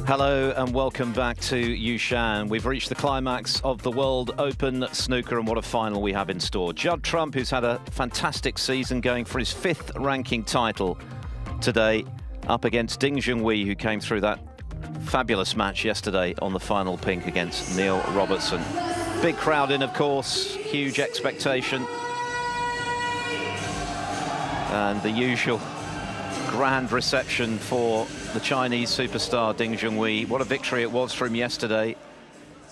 Hello and welcome back to Yushan. We've reached the climax of the World Open Snooker, and what a final we have in store. Judd Trump, who's had a fantastic season, going for his 5th ranking title today, up against Junhui, who came through that fabulous match yesterday on the final pink against Neil Robertson. Big crowd in, of course, huge expectation. And the usual grand reception for the Chinese superstar Ding Junhui. What a victory it was for him yesterday.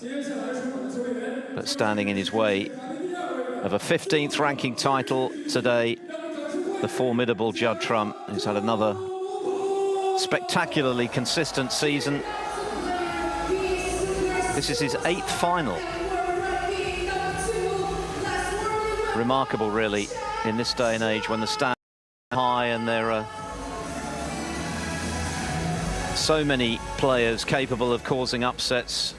But standing in his way of a 15th ranking title today, the formidable Judd Trump, who's had another spectacularly consistent season. This is his 8th final. Remarkable, really, in this day and age when the standards are high and there are so many players capable of causing upsets,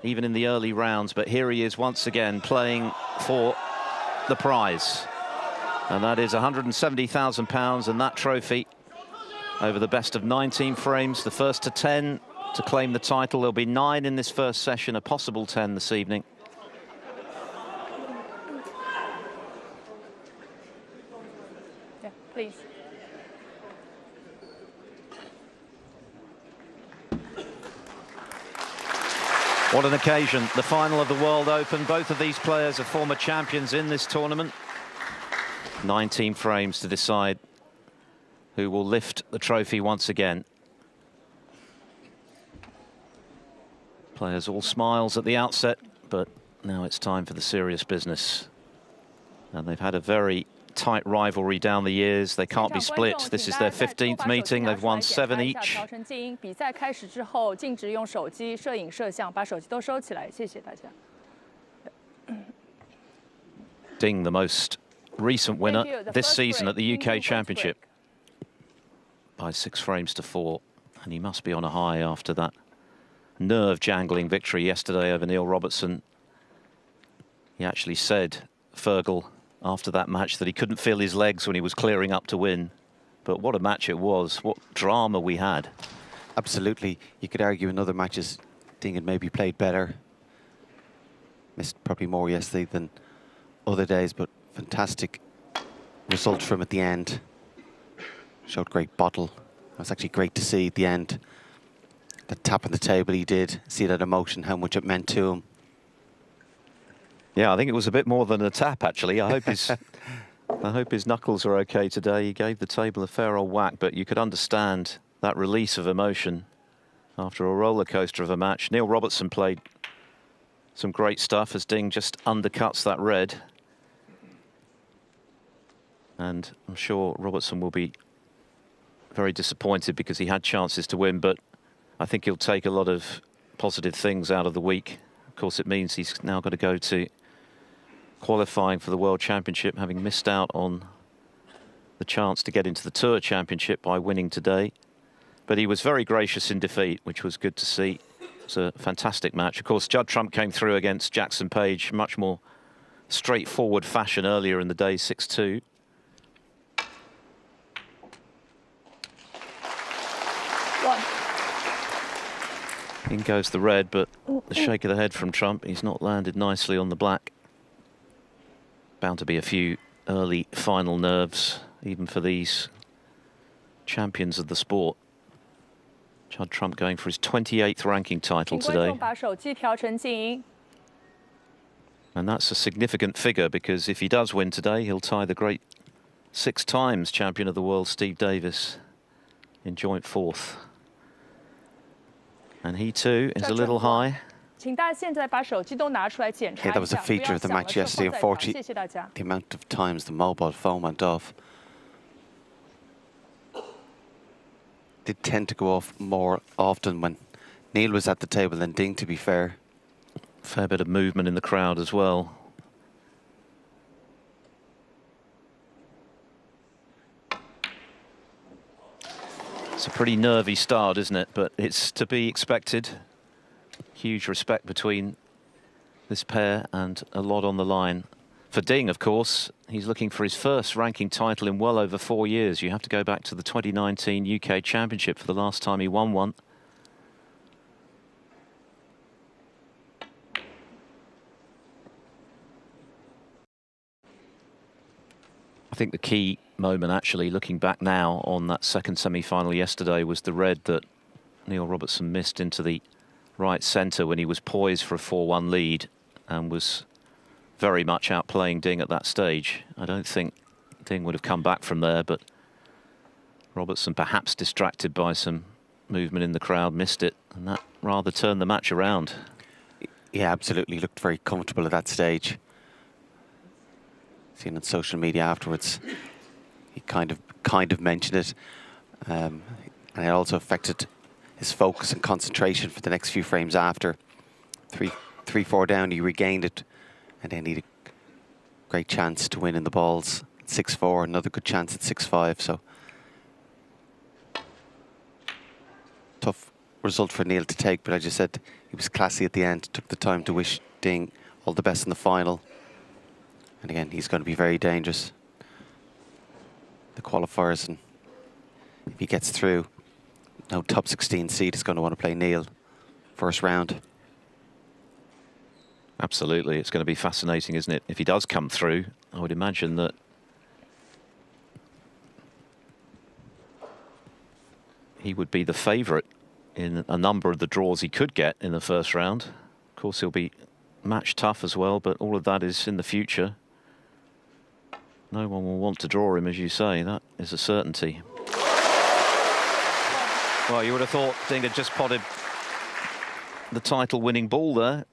even in the early rounds. But here he is once again playing for the prize. And that is £170,000 and that trophy over the best of 19 frames, the first to 10 to claim the title. There'll be 9 in this first session, a possible 10 this evening. Yeah, please. What an occasion, the final of the World Open. Both of these players are former champions in this tournament. 19 frames to decide who will lift the trophy once again. Players all smiles at the outset, but now it's time for the serious business. And they've had a very tight rivalry down the years. They can't be split. This is their 15th meeting. They've won 7 each. Ding, the most recent winner this season at the UK Championship by 6 frames to 4. And he must be on a high after that nerve-jangling victory yesterday over Neil Robertson. He actually said, Fergal, after that match, that he couldn't feel his legs when he was clearing up to win. But what a match it was. What drama we had. Absolutely. You could argue in other matches Ding had maybe played better. Missed probably more yesterday than other days, but fantastic result from at the end. Showed great bottle. It was actually great to see at the end. That tap on the table he did. See that emotion, how much it meant to him. Yeah, I think it was a bit more than a tap, actually. I hope his knuckles are okay today. He gave the table a fair old whack, but you could understand that release of emotion after a roller coaster of a match. Neil Robertson played some great stuff as Ding just undercuts that red. And I'm sure Robertson will be very disappointed because he had chances to win, but I think he'll take a lot of positive things out of the week. Of course, it means he's now got to go to qualifying for the World Championship, having missed out on the chance to get into the Tour Championship by winning today. But he was very gracious in defeat, which was good to see. It was a fantastic match. Of course, Judd Trump came through against Jackson Page, much more straightforward fashion earlier in the day, 6-2. In goes the red, but the shake of the head from Trump, he's not landed nicely on the black. Bound to be a few early final nerves, even for these champions of the sport. Judd Trump going for his 28th ranking title today. And that's a significant figure, because if he does win today, he'll tie the great 6 times champion of the world, Steve Davis, in joint 4th. And he too is a little high. Yeah, that was a feature of the match yesterday. Unfortunately, the amount of times the mobile phone went off did tend to go off more often when Neil was at the table than Ding, to be fair. Fair bit of movement in the crowd as well. It's a pretty nervy start, isn't it? But it's to be expected. Huge respect between this pair and a lot on the line. For Ding, of course, he's looking for his first ranking title in well over 4 years. You have to go back to the 2019 UK Championship for the last time he won one. think the key moment, actually, looking back now on that second semi-final yesterday, was the red that Neil Robertson missed into the right centre when he was poised for a 4-1 lead and was very much outplaying Ding at that stage. I don't think Ding would have come back from there, but Robertson, perhaps distracted by some movement in the crowd, missed it, and that rather turned the match around. Yeah, absolutely. Looked very comfortable at that stage. Seen on social media afterwards, he kind of mentioned it, and it also affected his focus and concentration for the next few frames after. 3-4 down, he regained it, and then he had a great chance to win in the balls. 6-4, another good chance at 6-5. So tough result for Neil to take, but as you said, he was classy at the end. Took the time to wish Ding all the best in the final. And again, he's going to be very dangerous. The qualifiers, and if he gets through, no top 16 seed is going to want to play Neil first round. Absolutely, it's going to be fascinating, isn't it? If he does come through, I would imagine that he would be the favourite in a number of the draws he could get in the first round. Of course, he'll be match tough as well, but all of that is in the future. No one will want to draw him, as you say. That is a certainty. Well, you would have thought Ding had just potted the title-winning ball there.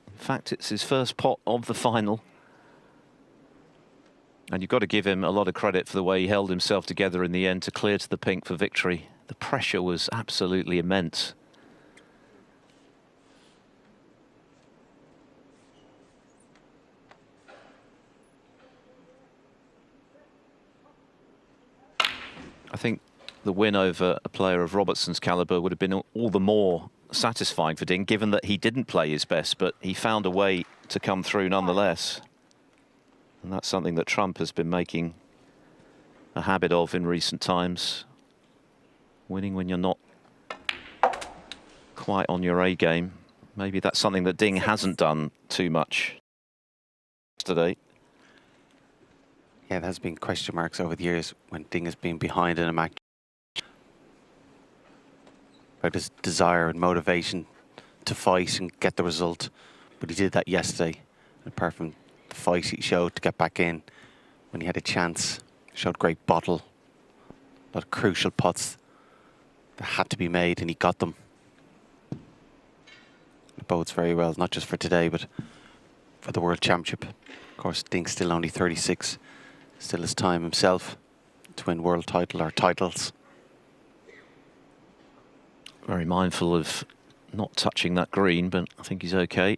In fact, it's his first pot of the final. And you've got to give him a lot of credit for the way he held himself together in the end to clear to the pink for victory. The pressure was absolutely immense. I think the win over a player of Robertson's calibre would have been all the more satisfying for Ding, given that he didn't play his best, but he found a way to come through nonetheless. And that's something that Trump has been making a habit of in recent times. Winning when you're not quite on your A game. Maybe that's something that Ding hasn't done too much today. Yeah, there's been question marks over the years when Ding has been behind in a match about his desire and motivation to fight and get the result. But he did that yesterday. And apart from the fight he showed to get back in when he had a chance, showed great bottle, a lot of crucial putts that had to be made, and he got them. It bodes very well, not just for today, but for the World Championship. Of course, Ding's still only 36. Still has time himself to win world title or titles. Very mindful of not touching that green, but I think he's okay.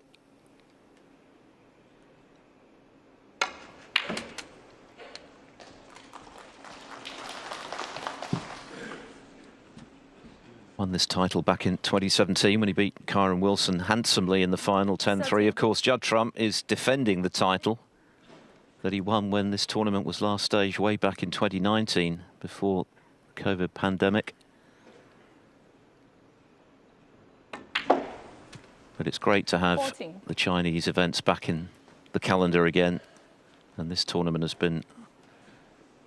Won this title back in 2017 when he beat Kyron Wilson handsomely in the final 10-3. Of course, Judd Trump is defending the title that he won when this tournament was last staged way back in 2019, before the COVID pandemic. But it's great to have 14. the Chinese events back in the calendar again. And this tournament has been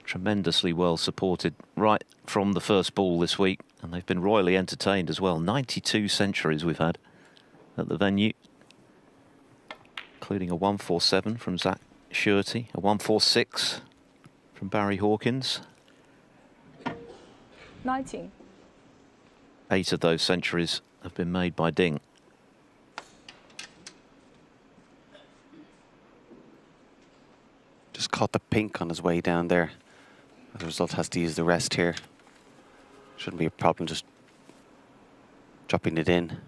tremendously well supported right from the first ball this week. And they've been royally entertained as well. 92 centuries we've had at the venue, including a 147 from Zach Shurty, a 146 from Barry Hawkins. 19. 8 of those centuries have been made by Ding. Just caught the pink on his way down there. As a result, has to use the rest here. Shouldn't be a problem just dropping it in.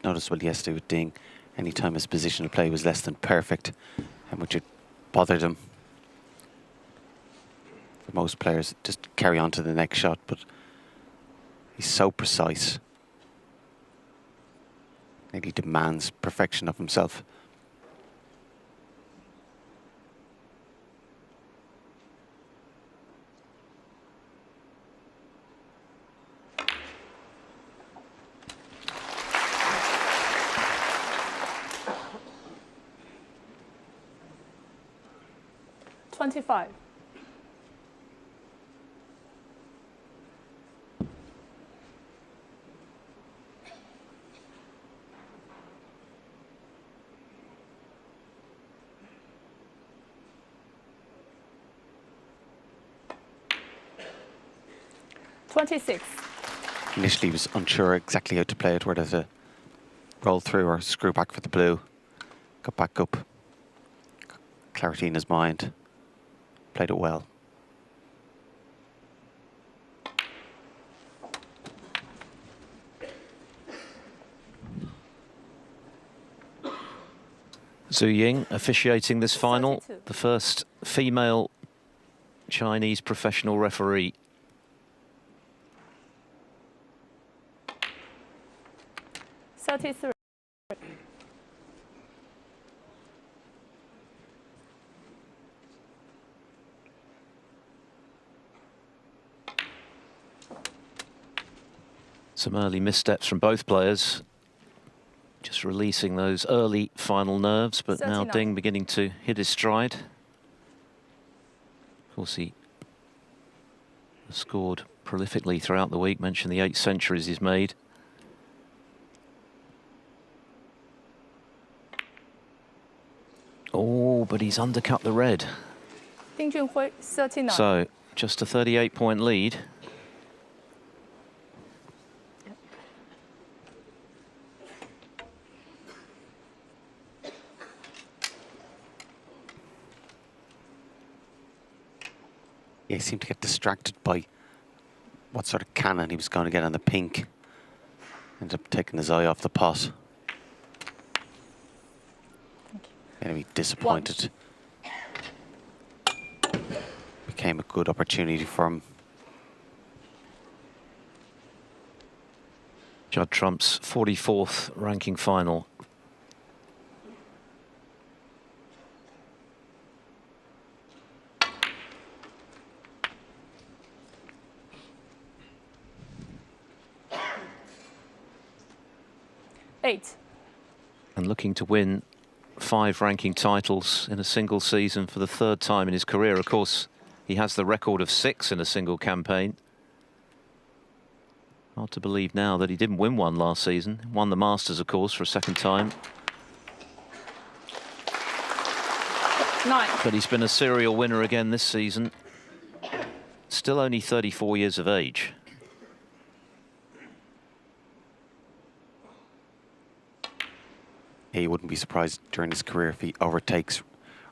Noticeable yesterday with Ding, anytime his position of play was less than perfect, how much it bothered him. For most players, just carry on to the next shot, but he's so precise. And he demands perfection of himself. 25. Initially, he was unsure exactly how to play it, whether to roll through or screw back for the blue. Got back up. Got clarity in his mind. Played it well. Zhu Ying officiating this final, 32. the first female Chinese professional referee. Some early missteps from both players. Just releasing those early final nerves, but now 39. Ding beginning to hit his stride. Of course, he scored prolifically throughout the week, mentioned the 8 centuries he's made. Oh, but he's undercut the red. Ding Junhui, 39. So, just a 38-point lead. Yeah, he seemed to get distracted by what sort of cannon he was going to get on the pink. Ended up taking his eye off the pot. Enemy disappointed. Became a good opportunity for him. Judd Trump's 44th ranking final. And looking to win 5 ranking titles in a single season for the 3rd time in his career. Of course, he has the record of 6 in a single campaign. Hard to believe now that he didn't win one last season. Won the Masters, of course, for a 2nd time. 9. But he's been a serial winner again this season. Still only 34 years of age. He wouldn't be surprised during his career if he overtakes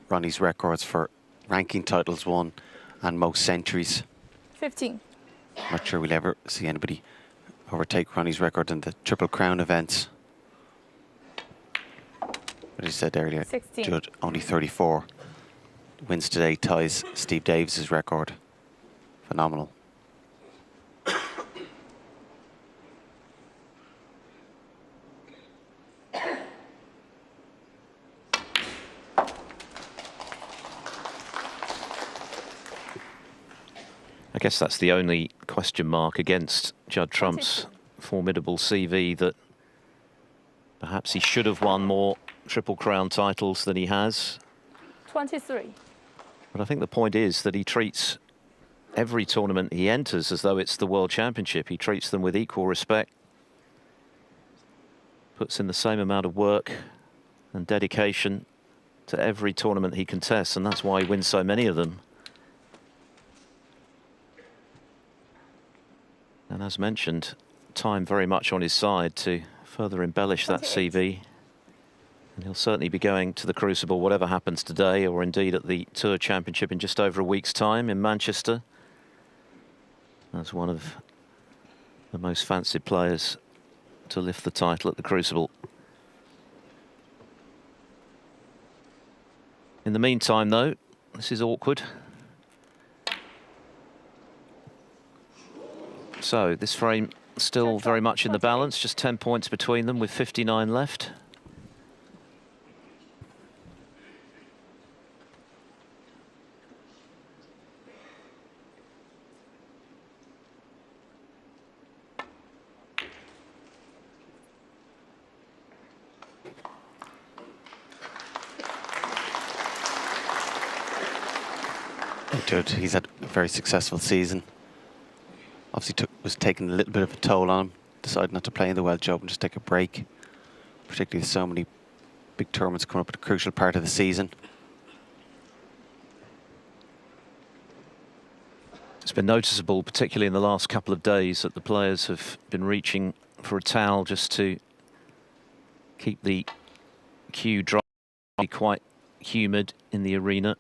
Ronnie's records for ranking titles won and most centuries. 15. Not sure we'll ever see anybody overtake Ronnie's record in the Triple Crown events. But as I said earlier, 16. Judd, only 34. Wins today, ties Steve Davis's record. Phenomenal. I guess that's the only question mark against Judd Trump's formidable CV, that perhaps he should have won more Triple Crown titles than he has. 23. But I think the point is that he treats every tournament he enters as though it's the World Championship. He treats them with equal respect, puts in the same amount of work and dedication to every tournament he contests, and that's why he wins so many of them. And as mentioned, time very much on his side to further embellish that CV. And he'll certainly be going to the Crucible, whatever happens today, or indeed at the Tour Championship in just over a week's time in Manchester. As one of the most fancied players to lift the title at the Crucible. In the meantime, though, this is awkward. So this frame still very much in the balance, just 10 points between them with 59 left. Judd, he's had a very successful season. Obviously was taking a little bit of a toll on him. Decided not to play in the Welsh Open, just take a break. Particularly with so many big tournaments coming up at a crucial part of the season. It's been noticeable, particularly in the last couple of days, that the players have been reaching for a towel just to keep the cue dry, quite humid in the arena.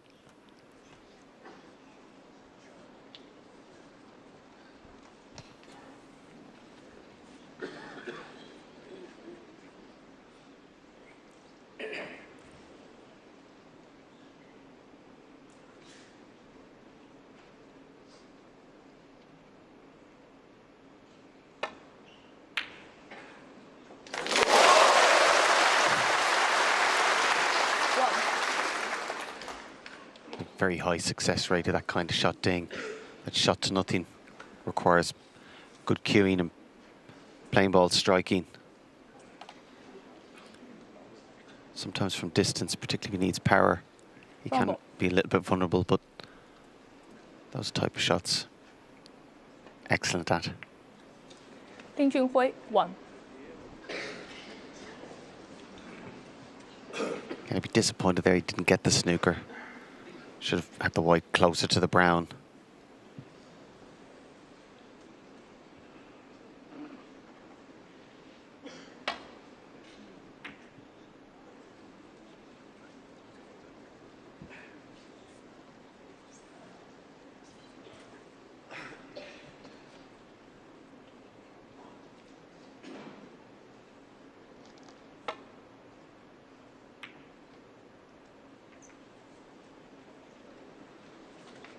Very high success rate of that kind of shot, Ding. That shot to nothing requires good cueing and plain ball striking. Sometimes from distance, particularly if he needs power, he can be a little bit vulnerable, but those type of shots, excellent at. Ding Junhui, 1. Gonna be disappointed there he didn't get the snooker. Should have had the white closer to the brown.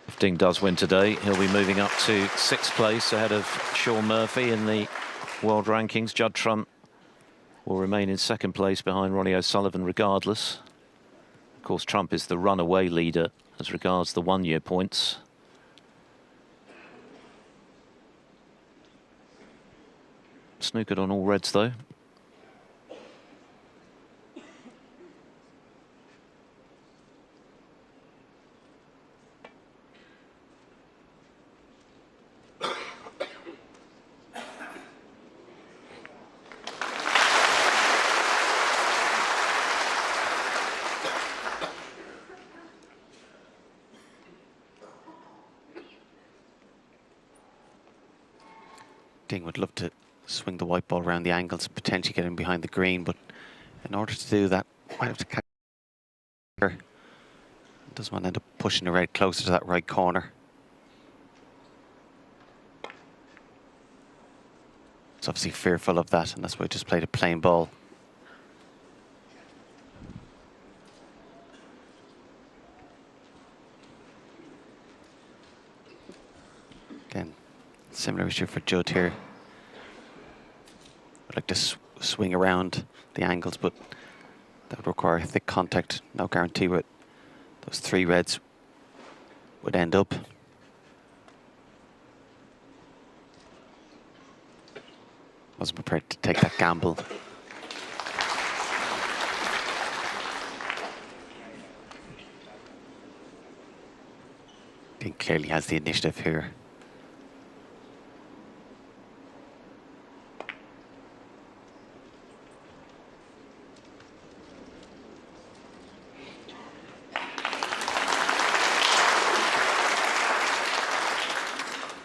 If Ding does win today, he'll be moving up to 6th place ahead of Sean Murphy in the world rankings. Judd Trump will remain in 2nd place behind Ronnie O'Sullivan regardless. Of course, Trump is the runaway leader as regards the one-year points. Snookered on all reds though. Ding would love to swing the white ball around the angles, potentially get him behind the green, but in order to do that, might have to catch her. Doesn't want to end up pushing the red closer to that right corner. It's obviously fearful of that, and that's why he just played a plain ball. Again, similar issue for Judd here. I'd like to swing around the angles, but that would require thick contact. No guarantee where those 3 reds would end up. Wasn't prepared to take that gamble. Ding clearly has the initiative here.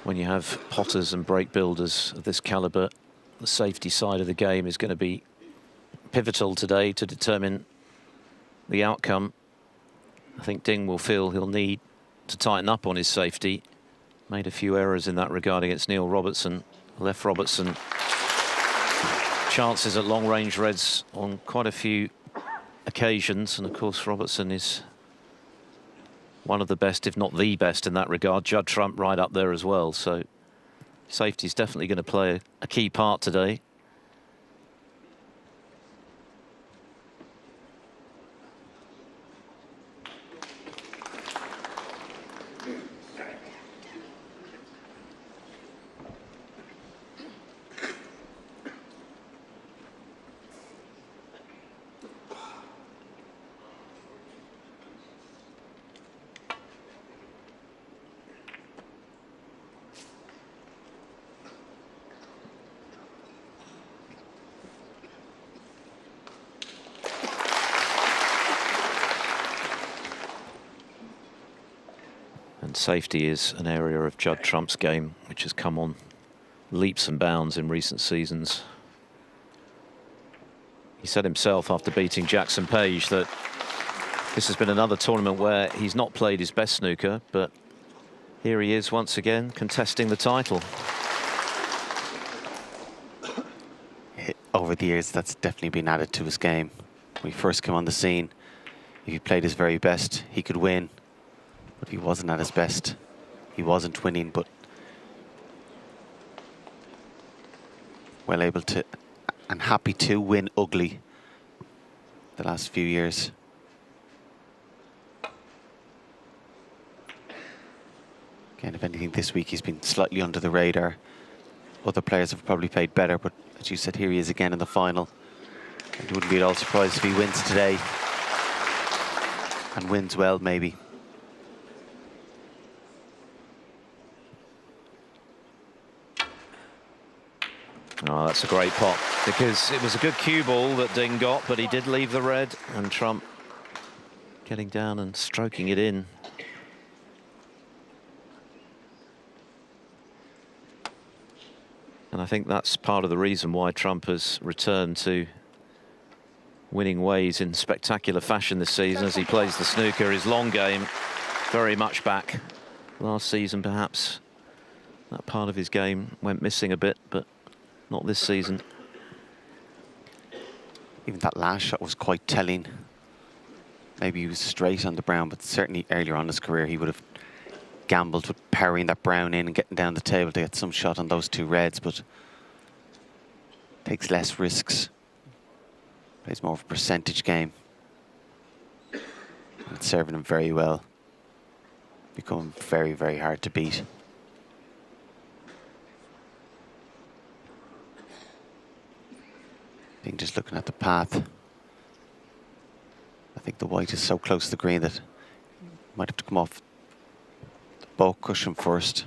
When you have potters and break builders of this caliber, the safety side of the game is going to be pivotal today to determine the outcome. I think Ding will feel he'll need to tighten up on his safety. Made a few errors in that regard against Neil Robertson. Left Robertson chances at long-range reds on quite a few occasions, and of course Robertson is one of the best, if not the best in that regard. Judd Trump right up there as well, so safety is definitely going to play a key part today. safety is an area of Judd Trump's game which has come on leaps and bounds in recent seasons. He said himself after beating Jackson Page that this has been another tournament where he's not played his best snooker, but here he is once again contesting the title. Over the years, that's definitely been added to his game. When he first came on the scene, if he played his very best, he could win. But if he wasn't at his best, he wasn't winning, but well able to and happy to win ugly the last few years. Again, if anything, this week he's been slightly under the radar. Other players have probably played better, but as you said, here he is again in the final. I wouldn't be at all surprised if he wins today. And wins well, maybe. Oh, that's a great pot, because it was a good cue ball that Ding got, but he did leave the red, and Trump getting down and stroking it in. And I think that's part of the reason why Trump has returned to winning ways in spectacular fashion this season as he plays the snooker. His long game very much back. Last season, perhaps, that part of his game went missing a bit, but not this season. Even that last shot was quite telling. Maybe he was straight on the brown, but certainly earlier on in his career, he would have gambled with powering that brown in and getting down the table to get some shot on those two reds, but takes less risks. Plays more of a percentage game. It's serving him very well. Become very, very hard to beat. I think just looking at the path, I think the white is so close to the green that might have to come off the bow cushion first.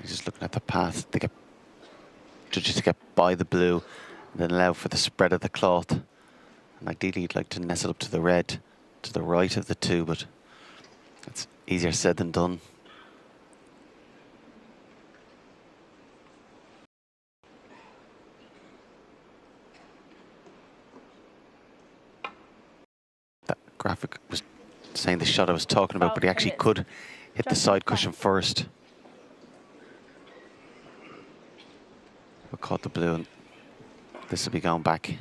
Just looking at the path, they get judges to get by the blue and then allow for the spread of the cloth. And ideally you'd like to nestle up to the red, to the right of the two, but it's easier said than done. That graphic was saying the shot I was talking about, but he actually could hit the side cushion first. But caught the blue, and this will be going back.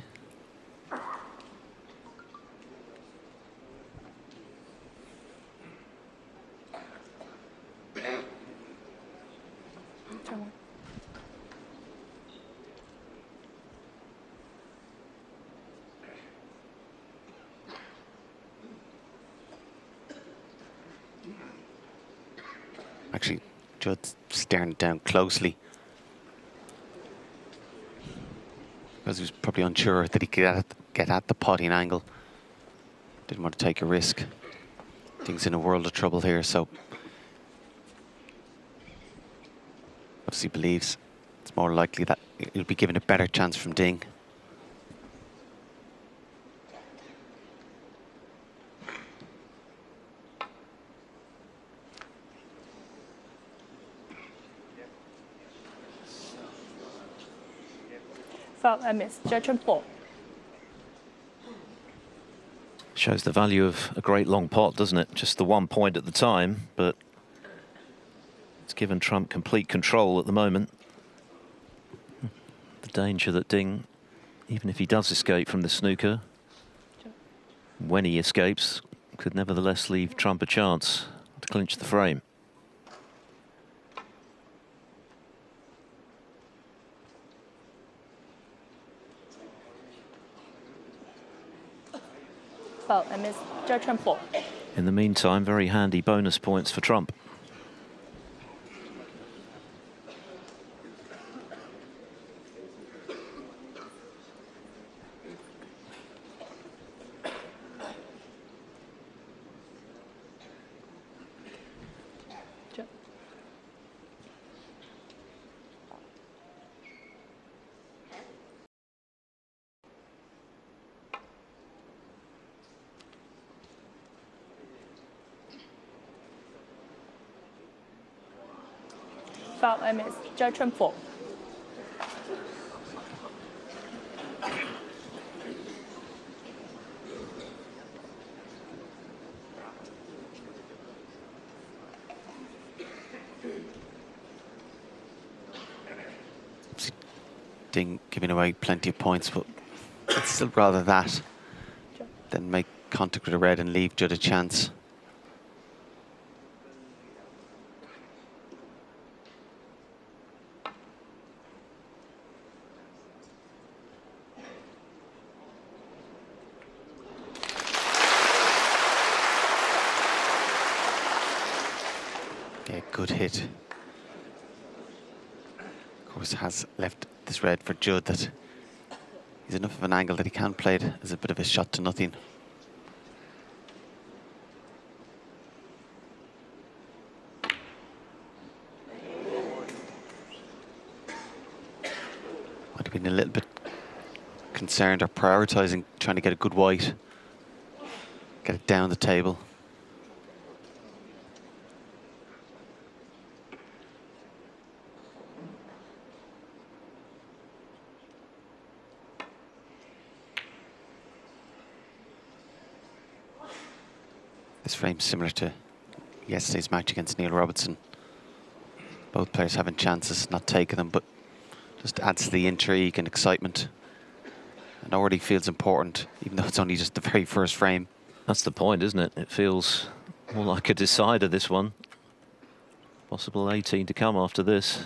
Actually, Judd's staring it down closely, because he was probably unsure that he could get at the potting angle. Didn't want to take a risk. Ding's in a world of trouble here, so obviously believes it's more likely that he'll be given a better chance from Ding. Foul and miss. Judgment ball. Shows the value of a great long pot, doesn't it? Just the 1 point at the time, but it's given Trump complete control at the moment. The danger that Ding, even if he does escape from the snooker, when he escapes, could nevertheless leave Trump a chance to clinch the frame. Foul and miss. Judgment ball. In the meantime, very handy bonus points for Trump. Foul and miss. Judgment fault. Ding giving away plenty of points, but I'd still rather that than make contact with a red and leave Judd a chance. Yeah, good hit. Of course, has left this red for Judd that he's enough of an angle that he can play it as a bit of a shot to nothing. Might have been a little bit concerned or prioritising trying to get a good white, get it down the table. This frame's similar to yesterday's match against Neil Robertson. Both players having chances, not taking them, but just adds to the intrigue and excitement. And already feels important, even though it's only just the very first frame. That's the point, isn't it? It feels more like a decider, this one. Possible 18 to come after this.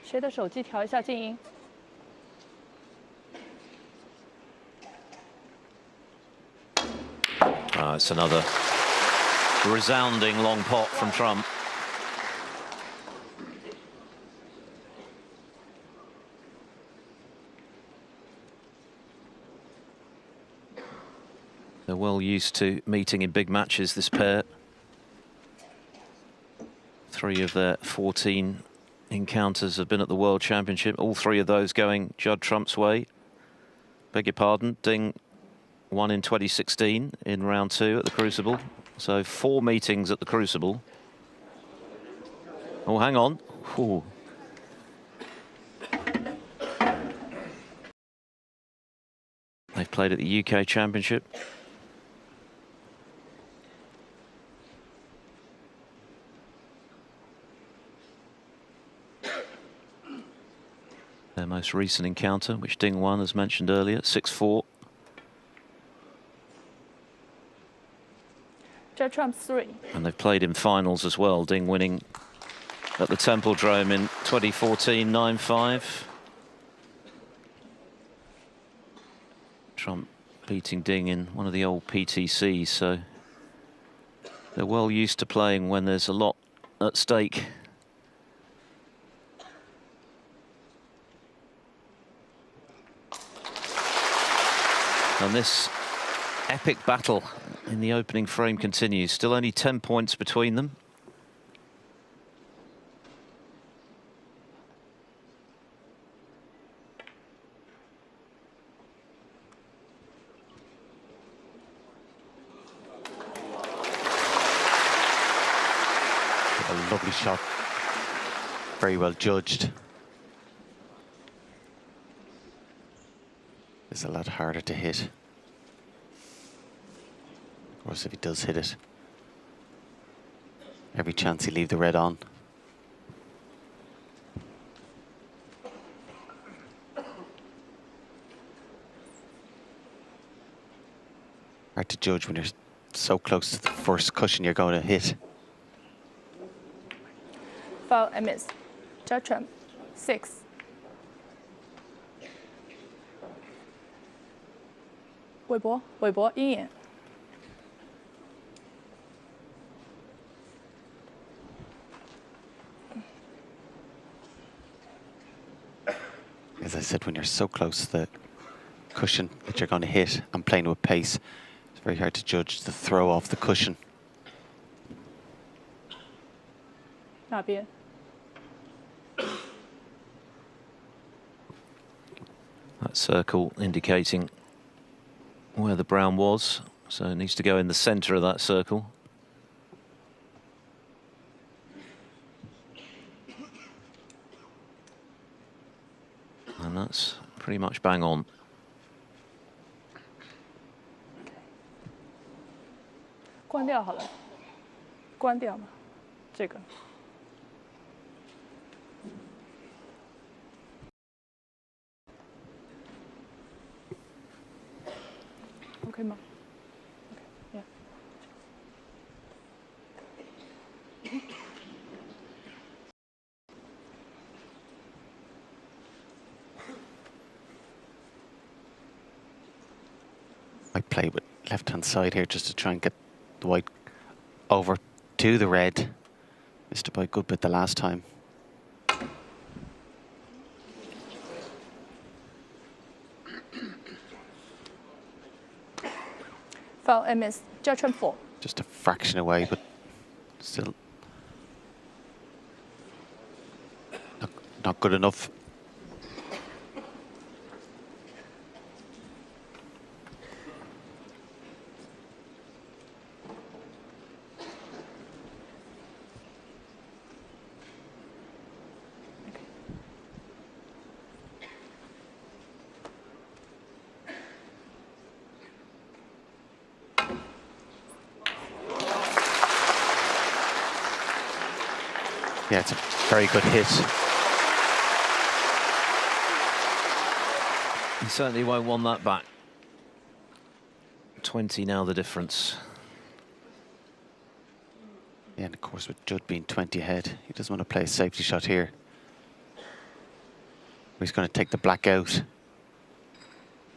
谁的手机调一下静音。It's another resounding long pot from Trump. They're well used to meeting in big matches, this pair. 3 of their 14 encounters have been at the World Championship. All 3 of those going Judd Trump's way. Beg your pardon, Ding won in 2016 in round 2 at the Crucible. So 4 meetings at the Crucible. Oh, hang on. Ooh. They've played at the UK Championship. Their most recent encounter, which Ding won, as mentioned earlier, 6-4. Judd Trump 3. And they've played in finals as well, Ding winning at the Templedrome in 2014, 9-5. Trump beating Ding in one of the old PTCs, so they're well used to playing when there's a lot at stake. And this epic battle in the opening frame continues. Still only 10 points between them. A lovely shot. Very well judged. It's a lot harder to hit. Of course, if he does hit it, every chance he leave the red on. Hard to judge when you're so close to the first cushion you're going to hit. Foul and miss. Judd Trump 6.韦伯鹰眼。As I said, when you're so close to the cushion that you're going to hit and playing with pace. It's very hard to judge the throw off the cushion. 那边 That circle indicating where the brown was, so it needs to go in the centre of that circle. And that's pretty much bang on. 关掉好了，关掉嘛，这个。OK 吗 ？OK， I play with left-hand side here just to try and get the white over to the red. Missed it by a good bit the last time. Foul and miss. Judgment 4. Just a fraction away, but still not good enough. Yeah, it's a very good hit. He certainly won't want that back. 20 now the difference. Yeah, and of course with Judd being 20 ahead, he doesn't want to play a safety shot here. He's going to take the black out.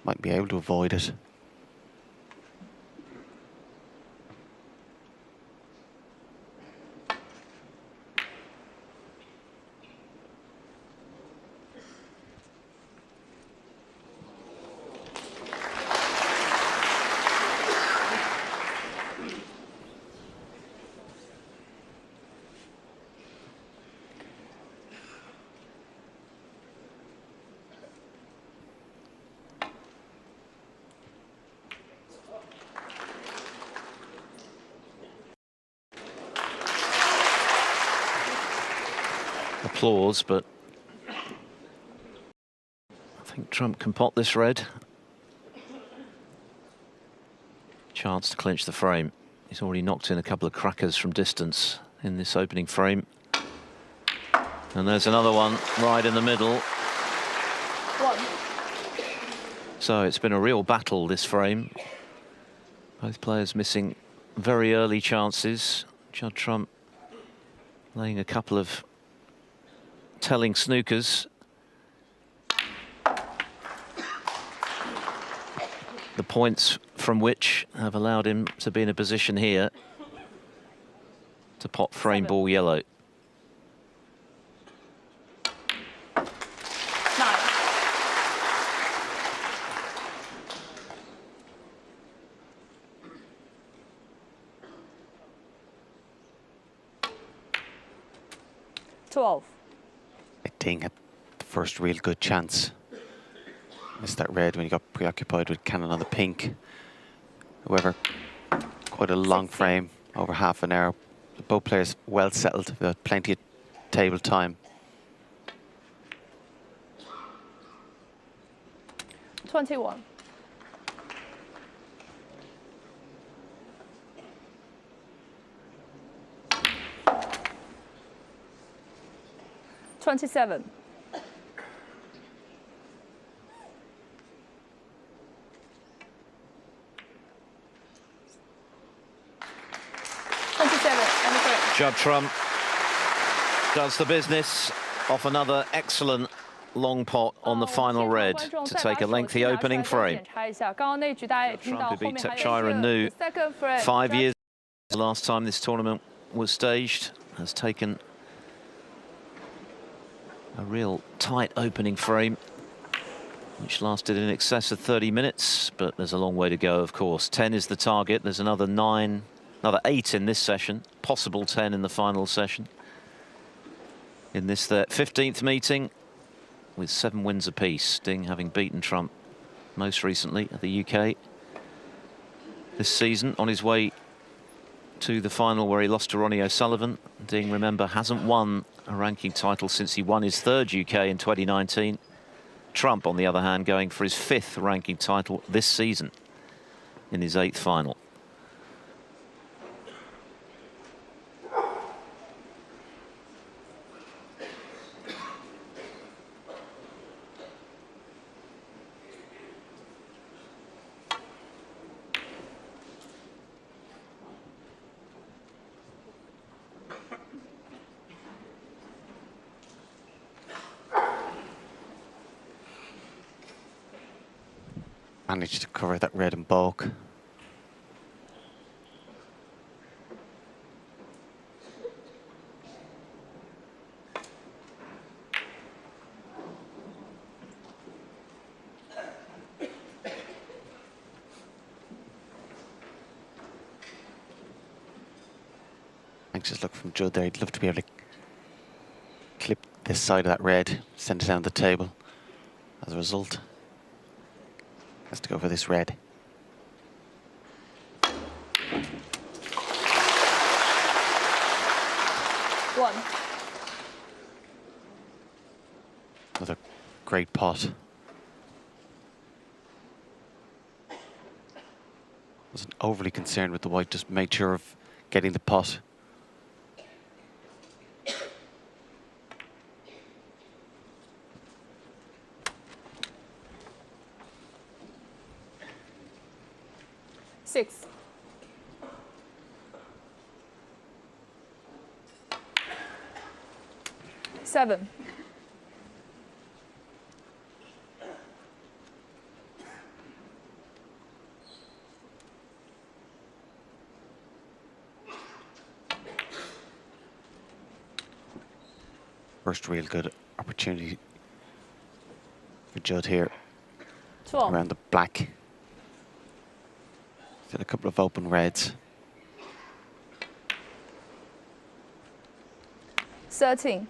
Might be able to avoid it. Applause, but I think Trump can pot this red. Chance to clinch the frame. He's already knocked in a couple of crackers from distance in this opening frame. And there's another one right in the middle. 1. So it's been a real battle, this frame. Both players missing very early chances. Judd Trump laying a couple of telling snookers. The points from which have allowed him to be in a position here to pot frame 7. ball yellow. 9. $12. Ting had the first real good chance. Missed that red when he got preoccupied with cannon on the pink. However, quite a long 16. frame, over half an hour. Both players well settled, with plenty of table time. 21. 27. 27 and the correct. Judd Trump does the business off another excellent long pot on the final red to take a lengthy opening frame. Trump, who beat Tepchira Nu 5 years the last time this tournament was staged, has taken a real tight opening frame. which lasted in excess of 30 minutes, but there's a long way to go, of course. 10 is the target. There's another 8 in this session, possible 10 in the final session. In this 15th meeting, with 7 wins apiece, Ding having beaten Trump most recently at the UK this season, on his way to the final where he lost to Ronnie O'Sullivan. Ding, remember, hasn't won a ranking title since he won his 3rd UK in 2019. Trump, on the other hand, going for his 5th ranking title this season in his 8th final. Managed to cover that red in bulk. Anxious look from Judd there. He'd love to be able to clip this side of that red, send it down the table. As a result, has to go for this red. One. Another great pot. Wasn't overly concerned with the white, just made sure of getting the pot. Six. Seven. First real good opportunity for Judd here 12. around the black. Still a couple of open reds. 13.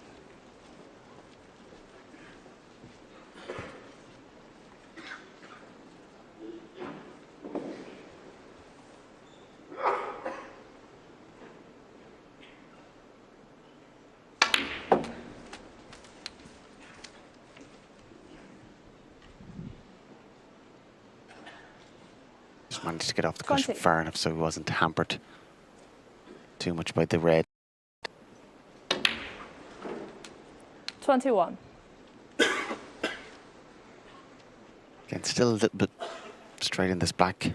Just managed to get off the cushion 20. far enough so he wasn't hampered too much by the red. 21. Again, still a little bit straight in this black.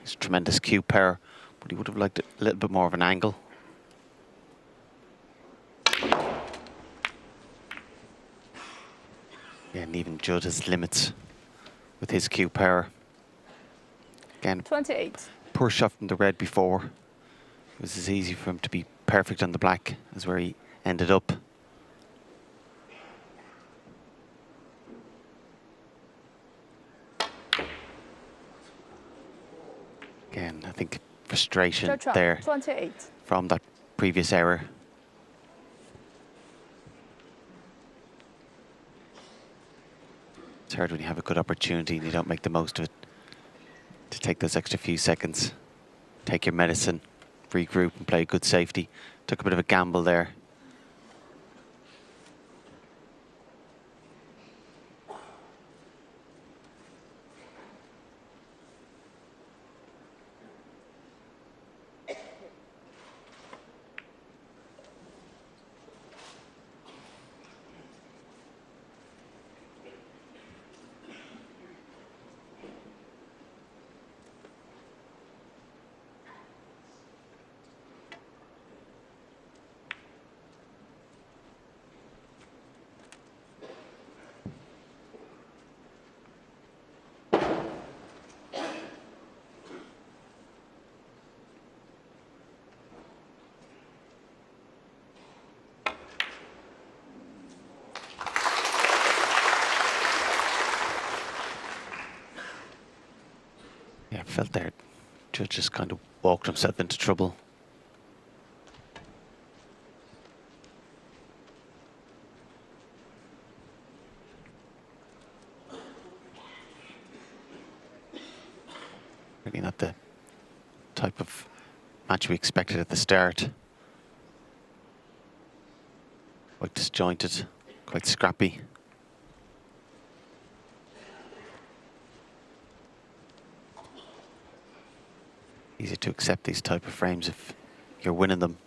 It's tremendous cue power, but he would have liked a little bit more of an angle. Yeah, and even Judd has limits with his cue power. Again, 28. poor shot from the red before. It was as easy for him to be perfect on the black as where he ended up. Again, I think frustration there 28. from that previous error. It's hard when you have a good opportunity and you don't make the most of it, to take those extra few seconds, take your medicine, regroup and play good safety. Took a bit of a gamble there. Yeah, felt there. Judd just kind of walked himself into trouble. Really not the type of match we expected at the start. Quite disjointed, quite scrappy. Easy to accept these type of frames if you're winning them.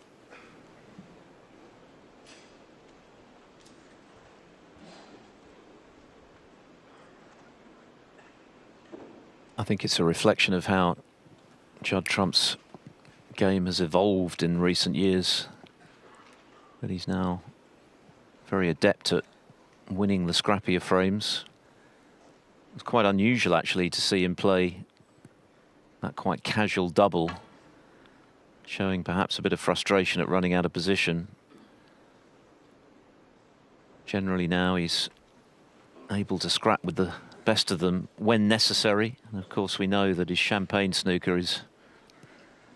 I think it's a reflection of how Judd Trump's game has evolved in recent years. That he's now very adept at winning the scrappier frames. It's quite unusual actually to see him play that quite casual double, showing perhaps a bit of frustration at running out of position. Generally now he's able to scrap with the best of them when necessary. And of course we know that his champagne snooker is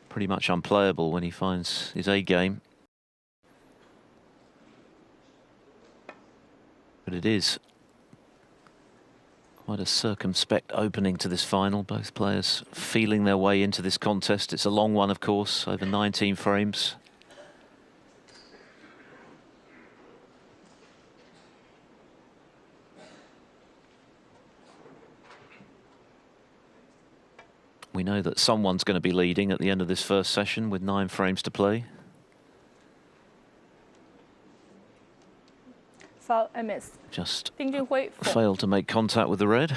pretty much unplayable when he finds his A game. But it is quite a circumspect opening to this final. Both players feeling their way into this contest. It's a long one, of course, over 19 frames. We know that someone's going to be leading at the end of this first session with 9 frames to play. Foul and miss. Just Junhui, 4. failed to make contact with the red.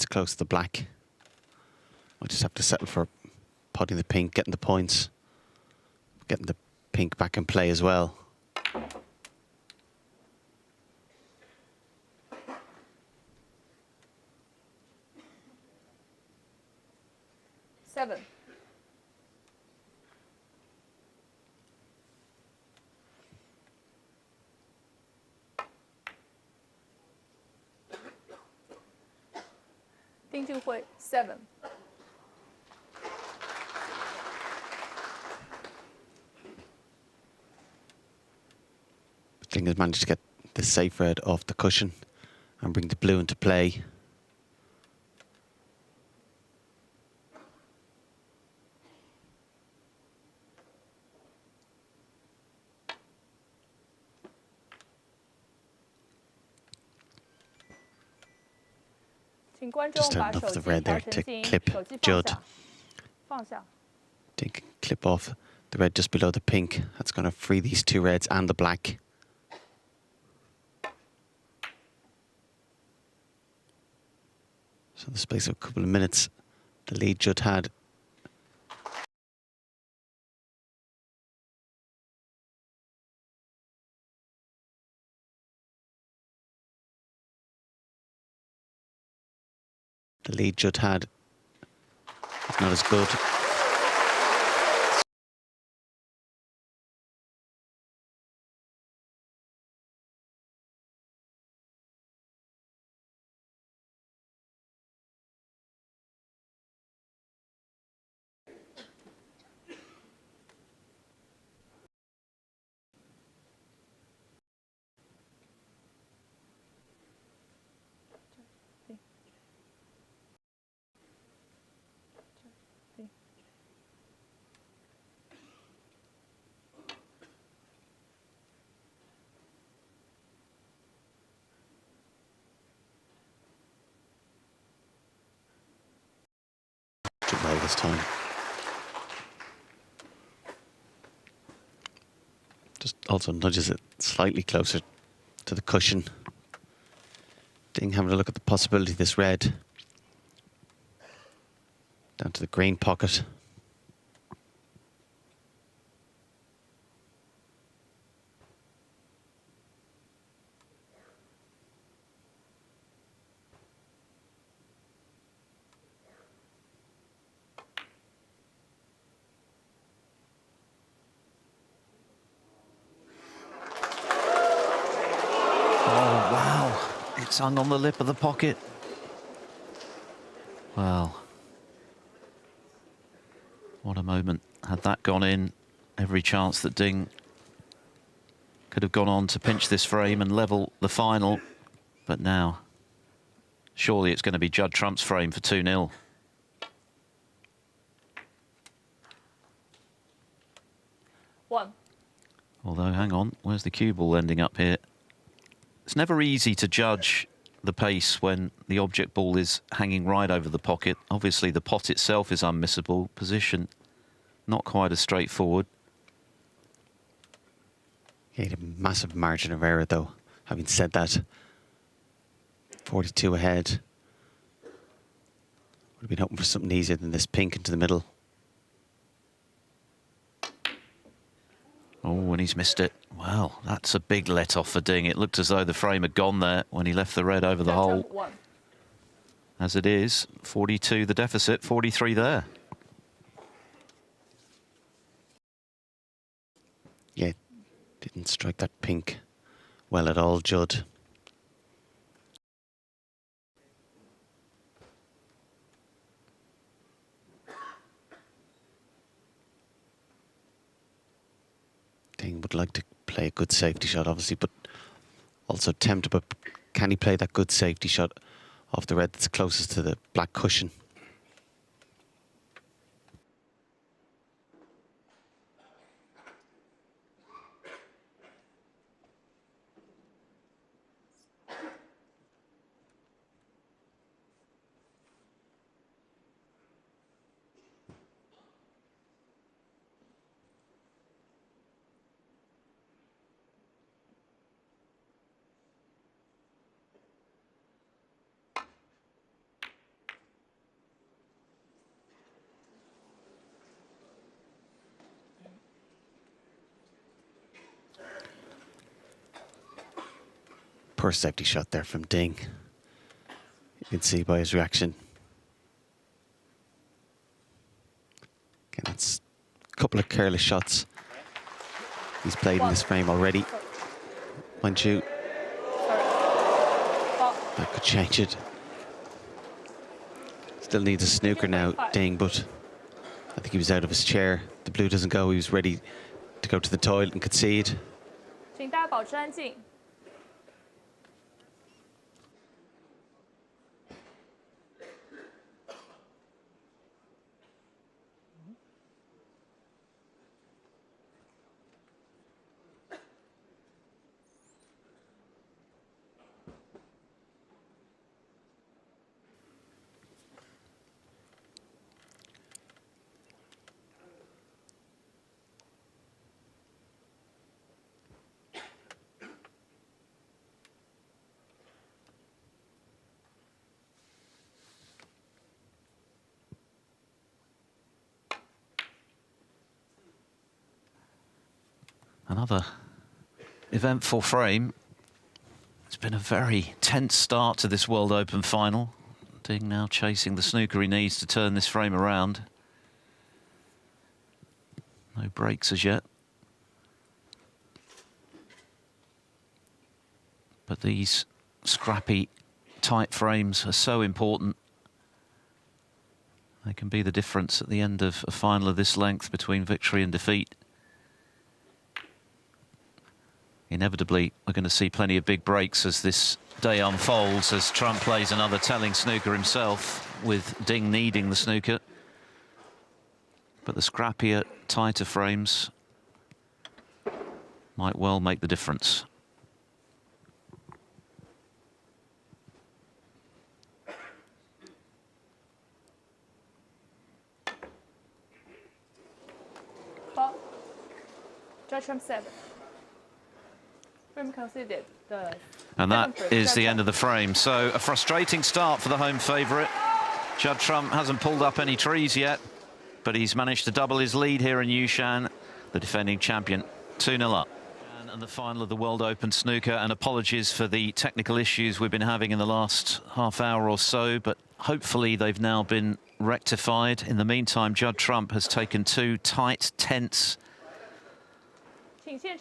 that's close to the black. I'll just have to settle for potting the pink, getting the points, getting the pink back in play as well. Seven. Ding Junhui, 7. Ding has managed to get the safe red off the cushion and bring the blue into play. Just had enough of the red there to clip Judd. Ding can clip off the red just below the pink. That's going to free these two reds and the black. So in the space of a couple of minutes, the lead Judd had. The lead Judd had is not as good. Did well this time. Just also nudges it slightly closer to the cushion. Ding having a look at the possibility of this red. Down to the green pocket. Oh, wow. It's hung on the lip of the pocket. Well, what a moment. Had that gone in, every chance that Ding could have gone on to pinch this frame and level the final. But now, surely it's going to be Judd Trump's frame for 2-0. One. Although, hang on, where's the cue ball ending up here? It's never easy to judge the pace when the object ball is hanging right over the pocket. Obviously, the pot itself is unmissable. Position not quite as straightforward. He had a massive margin of error, though. Having said that, 42 ahead. Would have been hoping for something easier than this pink into the middle. Oh, and he's missed it. Well, that's a big let-off for Ding. It looked as though the frame had gone there when he left the red over the hole. One. As it is, 42 the deficit, 43 there. Yeah, didn't strike that pink well at all, Judd. Ding would like to play a good safety shot, obviously, but also tempted. But can he play that good safety shot off the red that's closest to the black cushion? Poor safety shot there from Ding. You can see by his reaction. Again, that's a couple of careless shots he's played in this frame already. Mind you, that could change it. Still needs a snooker now, Ding, but I think he was out of his chair. The blue doesn't go. He was ready to go to the toilet and concede. 请大家保持安静。Another eventful frame. It's been a very tense start to this World Open final. Ding now chasing the snooker he needs to turn this frame around. No breaks as yet. But these scrappy, tight frames are so important. They can be the difference at the end of a final of this length between victory and defeat. Inevitably, we're going to see plenty of big breaks as this day unfolds, as Trump plays another telling snooker himself, with Ding needing the snooker. But the scrappier, tighter frames might well make the difference. Well, Judge Trump 7. Conceded the and that is the end of the frame. So a frustrating start for the home favourite. Judd Trump hasn't pulled up any trees yet, but he's managed to double his lead here in Yushan, the defending champion, 2-0 up. And the final of the World Open snooker, and apologies for the technical issues we've been having in the last half hour or so, but hopefully they've now been rectified. In the meantime, Judd Trump has taken two tight, tense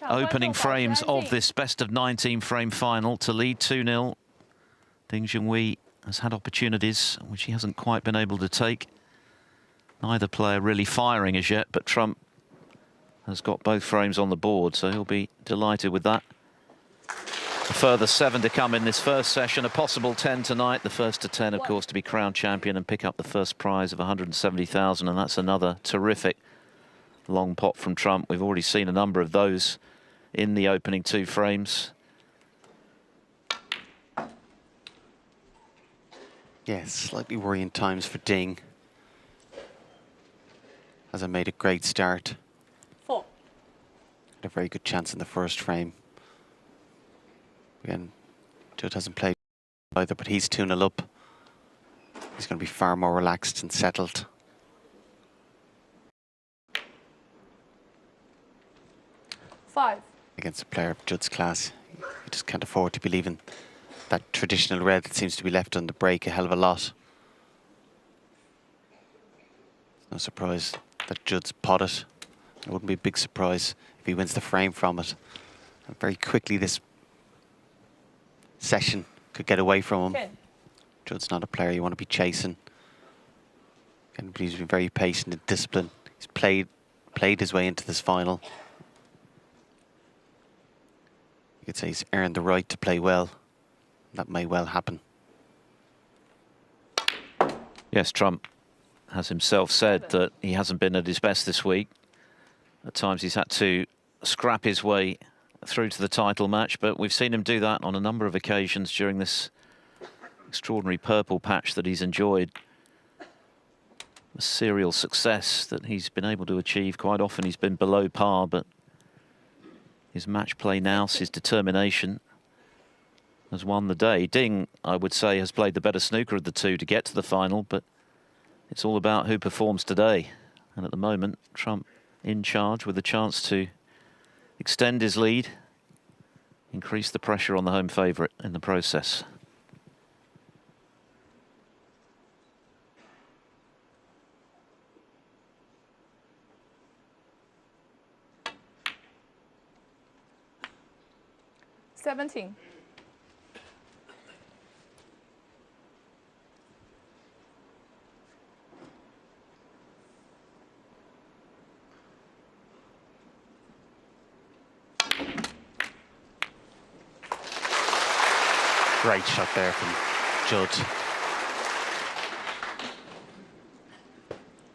opening frames of this best of 19 frame final to lead 2-0. Ding Junhui has had opportunities which he hasn't quite been able to take. Neither player really firing as yet, but Trump has got both frames on the board, so he'll be delighted with that. A further 7 to come in this first session, a possible 10 tonight. The first to 10, of course, to be crowned champion and pick up the first prize of 170,000, and that's another terrific long pot from Trump. We've already seen a number of those in the opening 2 frames. Yes, slightly worrying times for Ding. Hasn't made a great start. 4. Had a very good chance in the first frame. Again, Judd hasn't played either, but he's 2-0 up. He's going to be far more relaxed and settled. 5. Against a player of Judd's class, you just can't afford to be leaving that traditional red that seems to be left on the break a hell of a lot. No surprise that Judd's potted. It wouldn't be a big surprise if he wins the frame from it. And very quickly this session could get away from him. 10. Judd's not a player you want to be chasing. And he's been very patient and disciplined. He's played his way into this final. You could say he's earned the right to play well. That may well happen. Yes, Trump has himself said that he hasn't been at his best this week. At times he's had to scrap his way through to the title match, but we've seen him do that on a number of occasions during this extraordinary purple patch that he's enjoyed. A serial success that he's been able to achieve. Quite often he's been below par, but his match play now, his determination, has won the day. Ding, I would say, has played the better snooker of the two to get to the final, but it's all about who performs today. And at the moment, Trump in charge with a chance to extend his lead increase the pressure on the home favourite in the process. $17. Great shot there from Judd.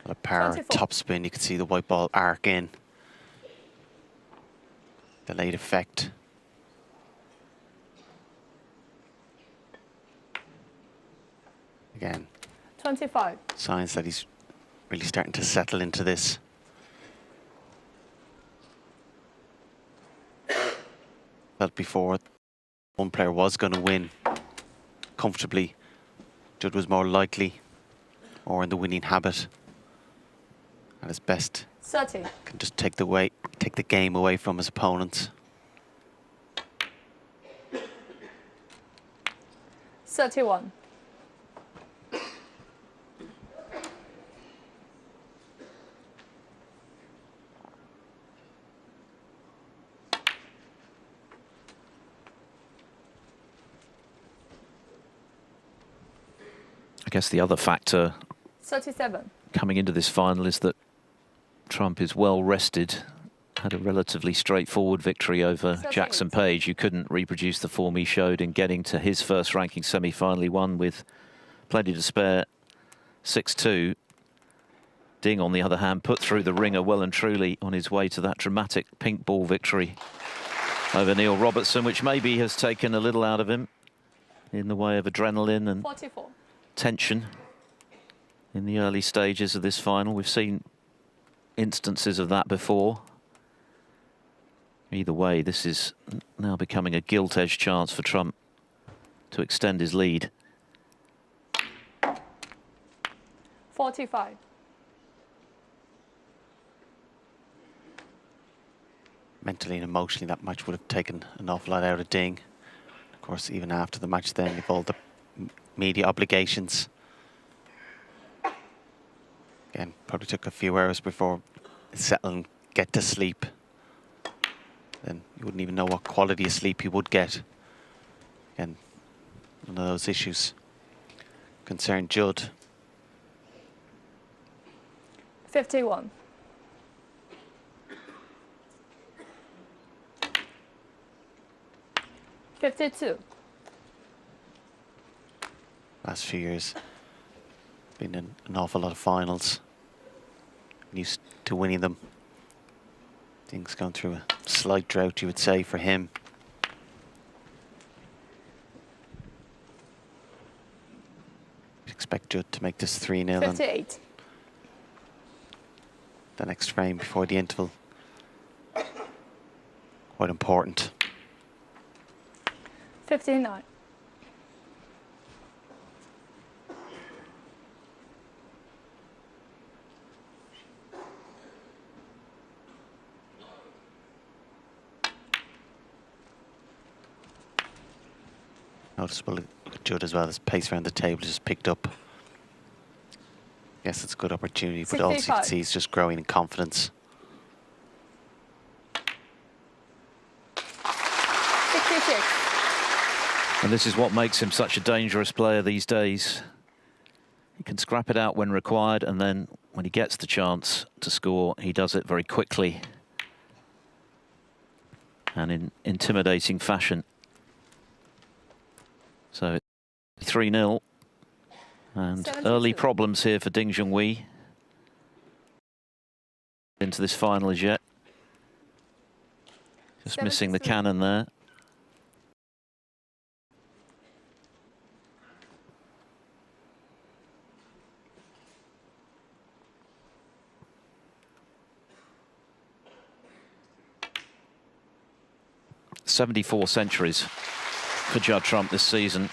A power 24. top spin. You can see the white ball arc in. Delayed effect. Again, 25. signs that he's really starting to settle into this. Felt before one player was going to win comfortably. Judd was more likely, or in the winning habit. At his best, 30. can just take the game away from his opponents. 31. I guess the other factor 37. coming into this final is that Trump is well rested, had a relatively straightforward victory over Jackson Page. You couldn't reproduce the form he showed in getting to his first ranking semi-final. He won with plenty to spare, 6-2. Ding, on the other hand, put through the ringer well and truly on his way to that dramatic pink ball victory over Neil Robertson, which maybe has taken a little out of him in the way of adrenaline and 44. tension in the early stages of this final. We've seen instances of that before. Either way, this is now becoming a gilt-edged chance for Trump to extend his lead. 45. Mentally and emotionally, that match would have taken an awful lot out of Ding. Of course, even after the match then, with all the media obligations. Again, probably took a few hours before settling, get to sleep. Then you wouldn't even know what quality of sleep you would get. Again, one of those issues concern Judd. 51. $52. Last few years, been an awful lot of finals. Used to winning them. Things going through a slight drought, you would say, for him. Expect Judd to make this 3-0 and 58. the next frame before the interval. Quite important. 59. Noticeable with Judd as well, his pace around the table just picked up. Yes, it's a good opportunity, but also you can 65. see he's just growing in confidence. 66. And this is what makes him such a dangerous player these days. He can scrap it out when required, and then when he gets the chance to score, he does it very quickly and in intimidating fashion. So 3-0, and 72. early problems here for Ding Junhui into this final as yet. Just missing the 73. cannon there. .74 centuries for Judd Trump this season.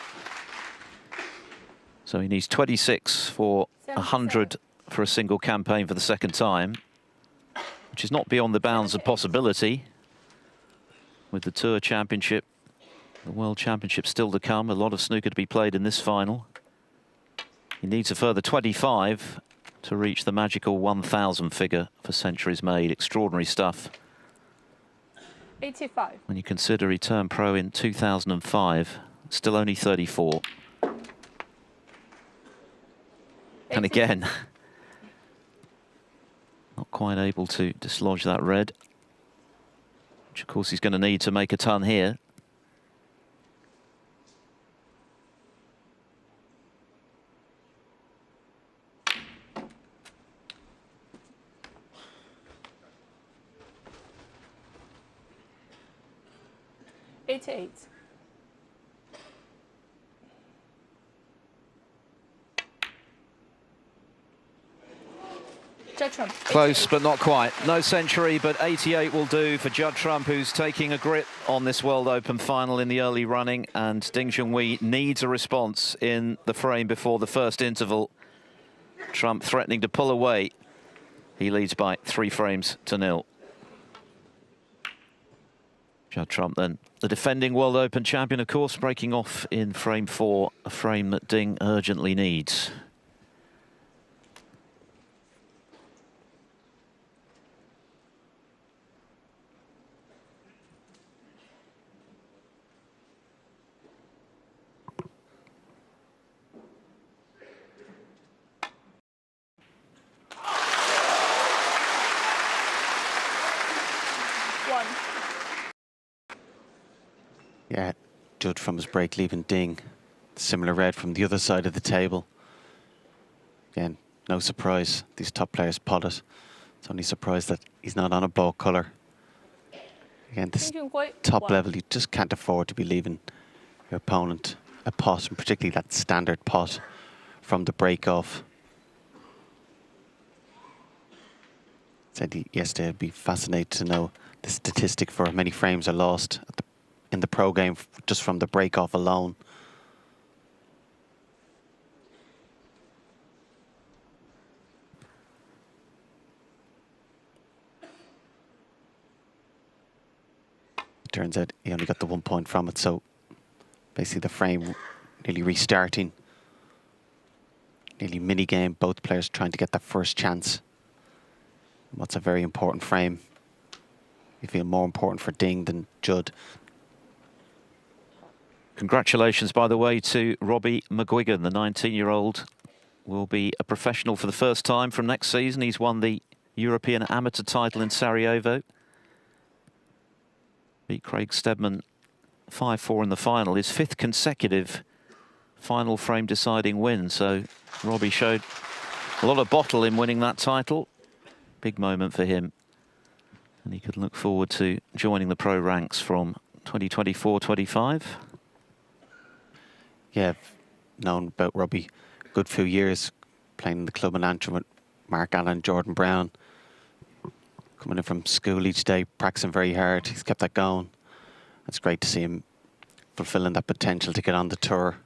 So he needs 26 for 100 for a single campaign for the second time, which is not beyond the bounds of possibility with the Tour Championship The World Championship still to come. A lot of snooker to be played in this final. He needs a further 25 to reach the magical 1,000 figure for centuries made. Extraordinary stuff. 85. When you consider he turned pro in 2005, still only 34. And again, not quite able to dislodge that red, which of course he's going to need to make a ton here. Judd Trump. Close, but not quite. No century, but 88 will do for Judd Trump, who's taking a grip on this World Open final in the early running. And Ding Junhui needs a response in the frame before the first interval. Trump threatening to pull away. He leads by 3 frames to 0. Judd Trump then, the defending World Open champion, of course, breaking off in frame 4, a frame that Ding urgently needs. Yeah, Judd from his break leaving Ding. Similar red from the other side of the table. Again, no surprise. These top players pot it. It's only surprise that he's not on a ball colour. Again, this top level, you just can't afford to be leaving your opponent a pot, and particularly that standard pot from the break off. Said yesterday, I'd be fascinated to know the statistic for how many frames are lost in the pro game just from the break off alone. Turns out he only got the 1 point from it, so basically the frame nearly restarting. Nearly mini game, both players trying to get that first chance. What's a very important frame. You feel more important for Ding than Judd. Congratulations, by the way, to Robbie McGuigan. The 19-year-old will be a professional for the first time from next season. He's won the European Amateur title in Sarajevo. Beat Craig Steadman 5-4 in the final. His 5th consecutive final frame deciding win. So Robbie showed a lot of bottle in winning that title. Big moment for him. And he could look forward to joining the pro ranks from 2024-25. Yeah, I've known about Robbie a good few years, playing in the club in Antrim with Mark Allen, Jordan Brown. Coming in from school each day, practicing very hard. He's kept that going. It's great to see him fulfilling that potential to get on the tour.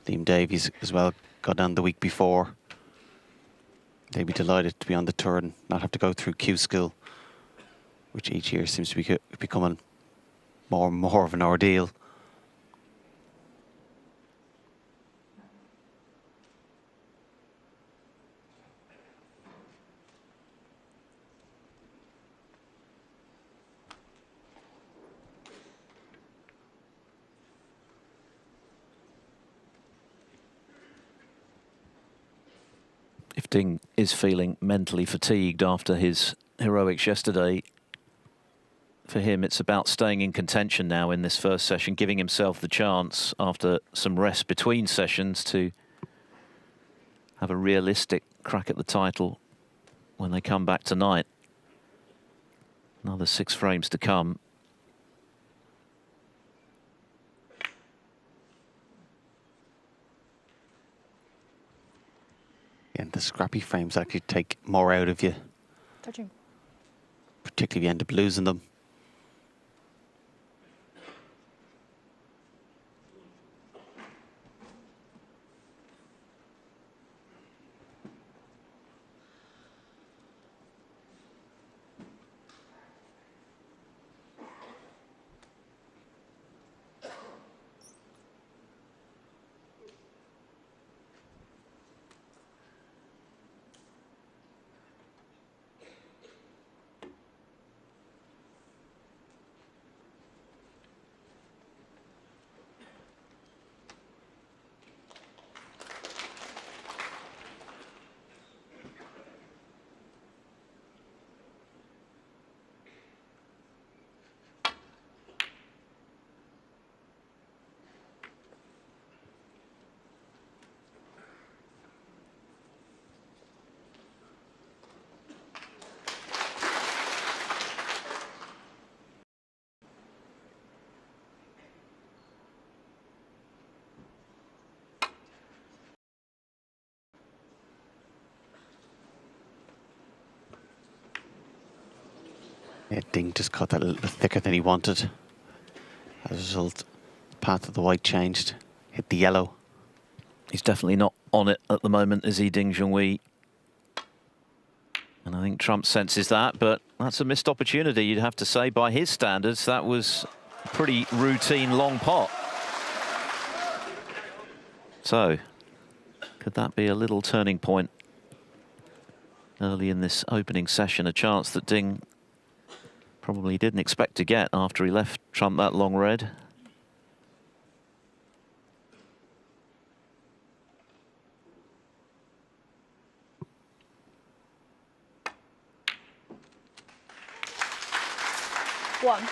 Liam Davies as well got on the week before. They'd be delighted to be on the tour and not have to go through Q School, which each year seems to be becoming more and more of an ordeal. If Ding is feeling mentally fatigued after his heroics yesterday, for him it's about staying in contention now in this first session, giving himself the chance after some rest between sessions to have a realistic crack at the title when they come back tonight. Another 6 frames to come. And the scrappy frames actually take more out of you. Touching. Particularly if you end up losing them. Yeah, Ding just cut that a little bit thicker than he wanted. As a result, the path of the white changed, hit the yellow. He's definitely not on it at the moment, is he, Ding Junhui? And I think Trump senses that, but that's a missed opportunity, you'd have to say, by his standards. That was a pretty routine long pot. So, could that be a little turning point early in this opening session? A chance that Ding probably didn't expect to get after he left Trump that long red. One.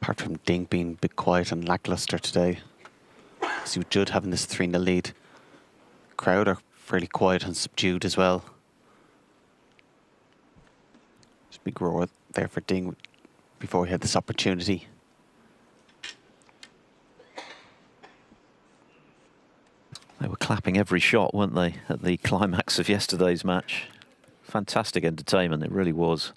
Apart from Ding being a bit quiet and lackluster today, see with Judd having this 3-0 lead. Crowd are fairly quiet and subdued as well. There's a big roar there for Ding before he had this opportunity. They were clapping every shot, weren't they, at the climax of yesterday's match? Fantastic entertainment, it really was.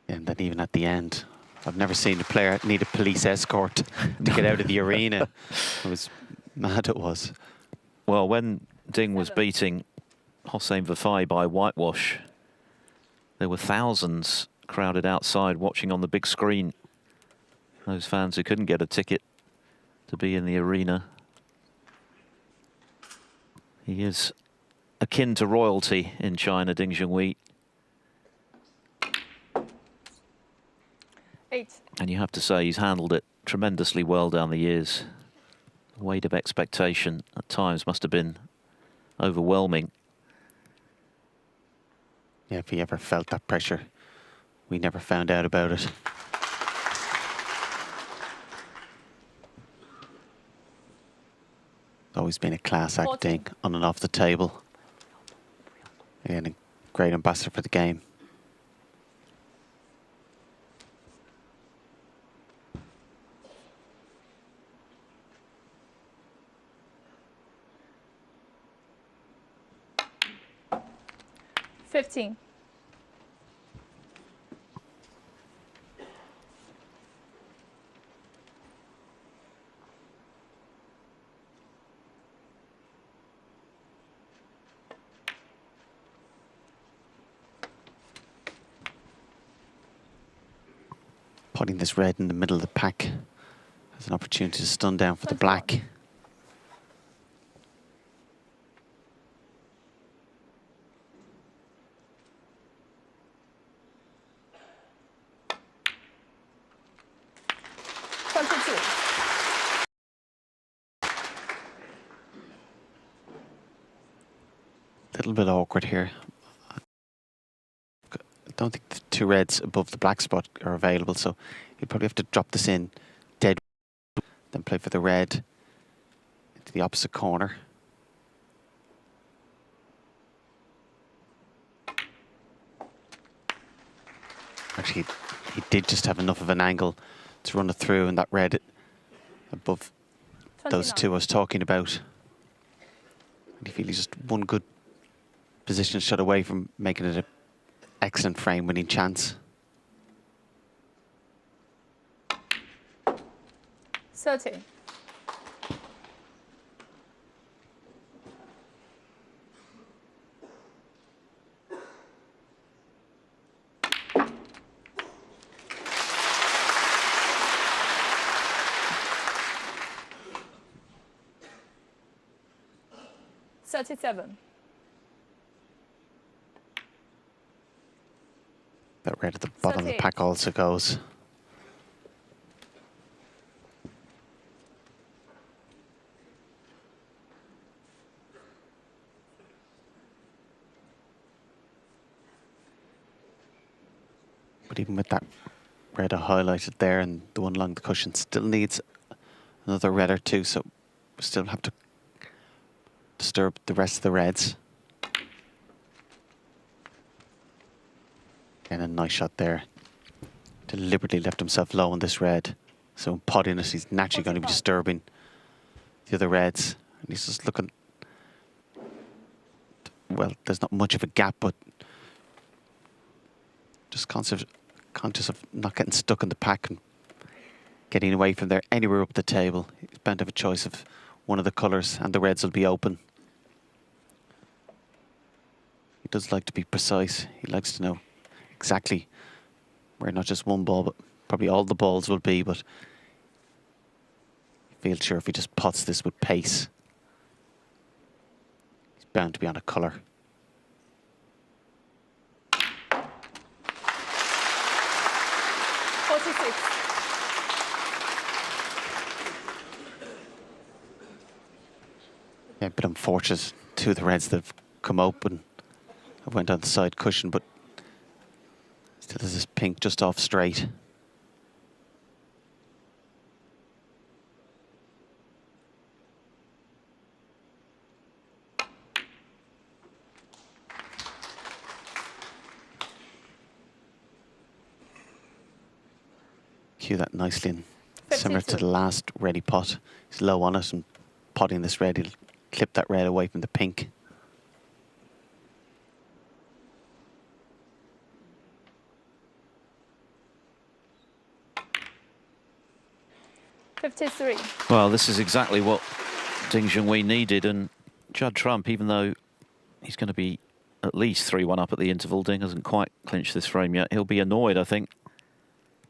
And then even at the end, I've never seen a player need a police escort to get out of the arena. It was mad, it was. Well, when Ding was beating Hossein Vafai by whitewash, there were thousands crowded outside watching on the big screen. Those fans who couldn't get a ticket to be in the arena. He is akin to royalty in China, Ding Junhui. 8. And you have to say he's handled it tremendously well down the years. The weight of expectation at times must have been overwhelming. Yeah, if he ever felt that pressure, we never found out about it. Always been a class acting on and off the table. Again, a great ambassador for the game. $15. Putting this red in the middle of the pack as an opportunity to stun down for the black. Little bit awkward here. I don't think the two reds above the black spot are available, so you'd probably have to drop this in dead, then play for the red into the opposite corner. Actually, he did just have enough of an angle to run it through, and that red above 29. those two I was talking about. And you feel he's just one good position shot away from making it an excellent frame-winning chance. 30. $37. That red at the bottom of the pack also goes. But even with that red I highlighted there and the one along the cushion, still needs another red or two, so we still have to disturb the rest of the reds. And a nice shot there. Deliberately left himself low on this red. So in potting it, he's naturally going to be disturbing the other reds. And he's just looking... Well, there's not much of a gap, but just conscious of not getting stuck in the pack and getting away from there anywhere up the table. He's bound to have a choice of one of the colours, and the reds will be open. He does like to be precise. He likes to know exactly where not just one ball, but probably all the balls will be, but he feels sure if he just pots this with pace, he's bound to be on a colour. Yeah, a bit unfortunate. Two of the reds that have come open have went on the side cushion, but still has this pink just off straight. Cue that nicely in. Similar to the last ready pot. He's low on it and potting this red, he'll clip that red away from the pink. Well, this is exactly what Ding Junhui needed, and Judd Trump, even though he's going to be at least 3-1 up at the interval, Ding hasn't quite clinched this frame yet. He'll be annoyed, I think,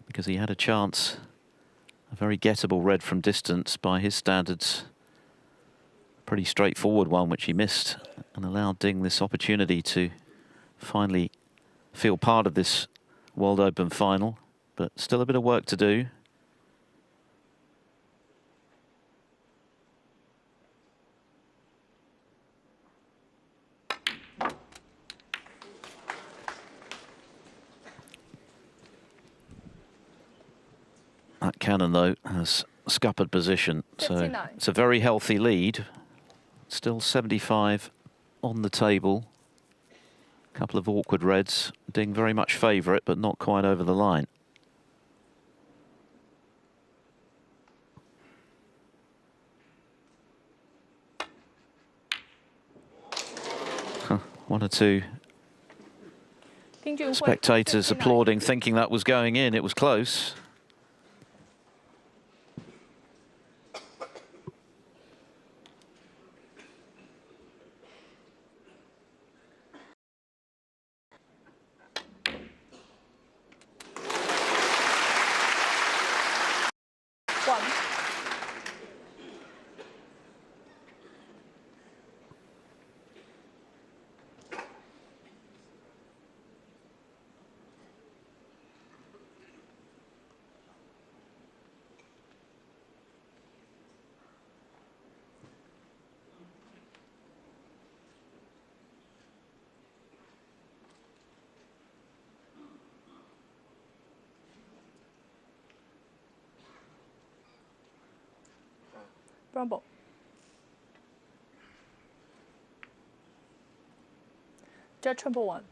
because he had a chance, a very gettable red from distance by his standards. Pretty straightforward one, which he missed, and allowed Ding this opportunity to finally feel part of this World Open final, but still a bit of work to do. That cannon, though, has scuppered position, 59. so it's a very healthy lead. Still 75 on the table. A couple of awkward reds. Ding very much favourite, but not quite over the line. One or two spectators 59. applauding, thinking that was going in. It was close. Rumble. Judd Trump 1.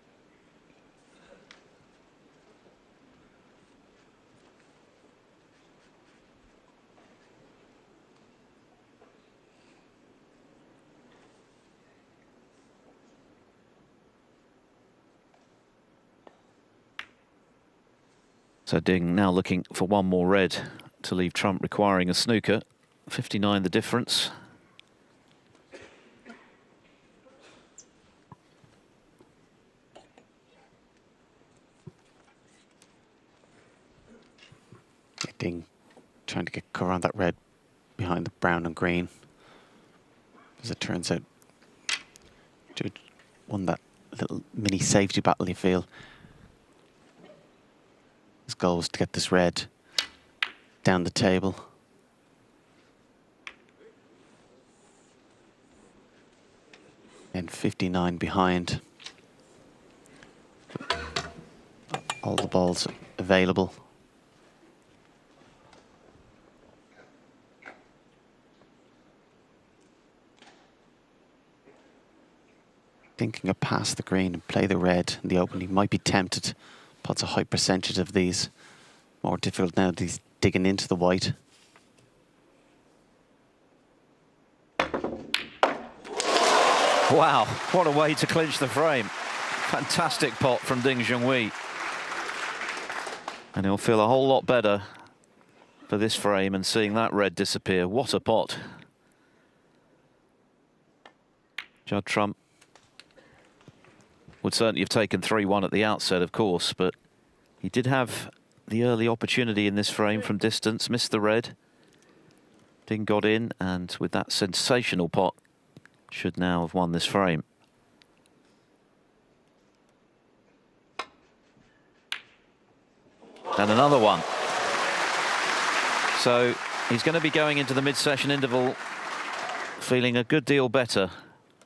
So Ding now looking for one more red to leave Trump requiring a snooker. 59 the difference. Ding trying to get cover on that red behind the brown and green. As it turns out, Judd won that little mini safety battle, you feel. His goal was to get this red down the table. And 59 behind. All the balls available. thinking of pass the green and play the red in the open. He might be tempted. Pots a high percentage of these. More difficult now that he's digging into the white. Wow, what a way to clinch the frame. Fantastic pot from Ding Junhui. And he'll feel a whole lot better for this frame and seeing that red disappear. What a pot. Judd Trump would certainly have taken 3-1 at the outset, of course, but he did have the early opportunity in this frame from distance, missed the red. Ding got in, and with that sensational pot, should now have won this frame. And another one. So he's going to be going into the mid-session interval feeling a good deal better.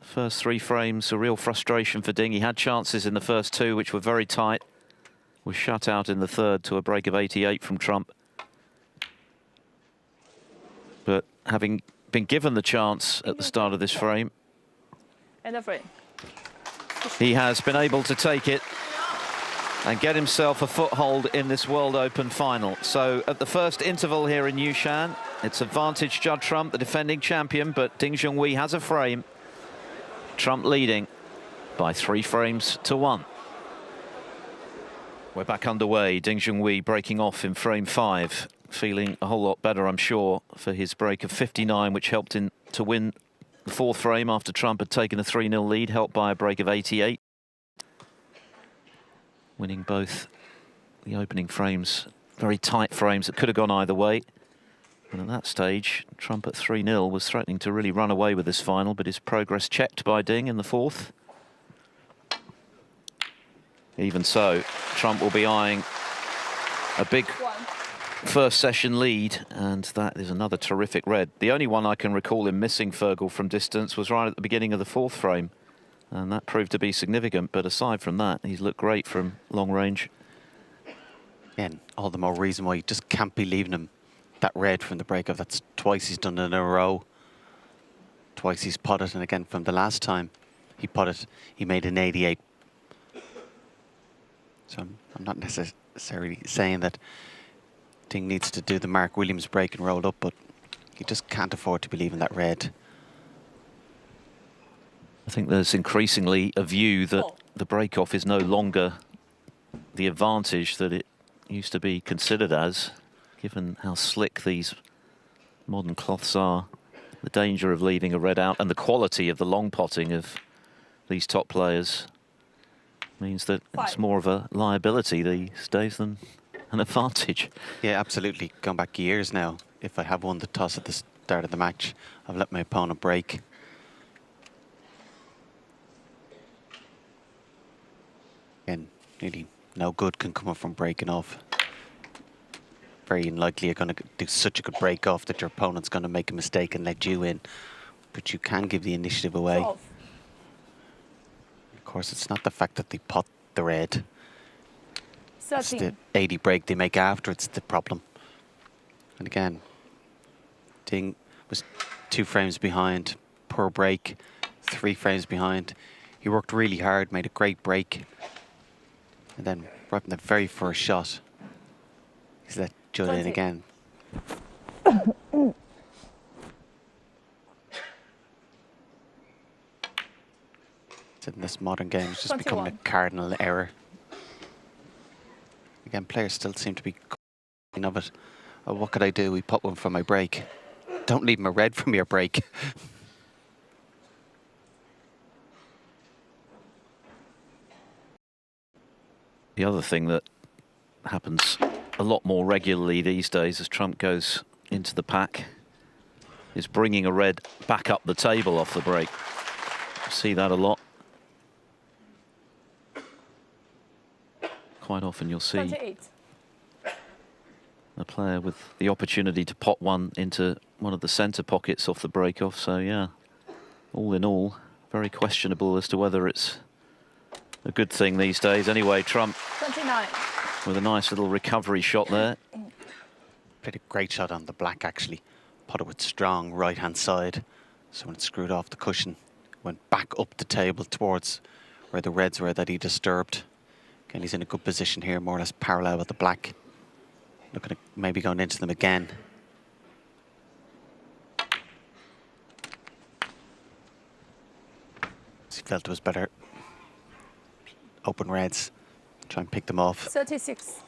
First 3 frames, a real frustration for Ding. He had chances in the first 2, which were very tight. Was shut out in the third to a break of 88 from Trump. But having been given the chance at the start of this frame, End of frame. he has been able to take it and get himself a foothold in this World Open final. So at the first interval here in Yushan, it's advantage Judd Trump, the defending champion, but Ding Junhui has a frame. Trump leading by 3 frames to 1. We're back underway. Ding Junhui breaking off in frame 5, feeling a whole lot better, I'm sure, for his break of 59, which helped him to win the 4th frame after Trump had taken a 3-0 lead, helped by a break of 88. Winning both the opening frames, very tight frames that could have gone either way. And at that stage, Trump at 3-0 was threatening to really run away with this final, but his progress checked by Ding in the 4th. Even so, Trump will be eyeing a big first session lead, and that is another terrific red. The only one I can recall him missing, Fergal, from distance was right at the beginning of the 4th frame, and that proved to be significant. But aside from that, he's looked great from long range. And all the more reason why you just can't be leaving him that red from the break-off. That's twice he's done it in a row. Twice he's potted, and again from the last time he potted, he made an 88. So I'm not necessarily saying that Ding needs to do the Mark Williams break and roll up, but he just can't afford to be leaving that red. I think there's increasingly a view that the break-off is no longer the advantage that it used to be considered as, given how slick these modern cloths are. The danger of leaving a red out and the quality of the long potting of these top players means that it's more of a liability these days than an advantage. Yeah, absolutely. Going back years now, if I have won the toss at the start of the match, I've let my opponent break. And nearly no good can come up from breaking off. Very unlikely you're going to do such a good break off that your opponent's going to make a mistake and let you in. But you can give the initiative away. 12. Of course, it's not the fact that they pot the red. It's 13. the 80 break they make after it's the problem. And again, Ding was 2 frames behind. Poor break, 3 frames behind. He worked really hard, made a great break. And then right from the very first shot, he's let Judd in 20. again. In this modern game, it's just becoming a 21. cardinal error. Again, players still seem to be of it. Oh, what could I do? We put one from my break. Don't leave him a red from your break. The other thing that happens a lot more regularly these days as Trump goes into the pack is bringing a red back up the table off the break. See that a lot. Quite often you'll see 28. a player with the opportunity to pot one into one of the centre pockets off the break-off. So, yeah, all in all, very questionable as to whether it's a good thing these days. Anyway, Trump 29. with a nice little recovery shot there. Played a great shot on the black, actually. Potted with strong right-hand side. So when it screwed off the cushion, went back up the table towards where the reds were that he disturbed. Again, he's in a good position here, more or less parallel with the black. Looking at maybe going into them again. He felt it was better. Open reds, try and pick them off. 36.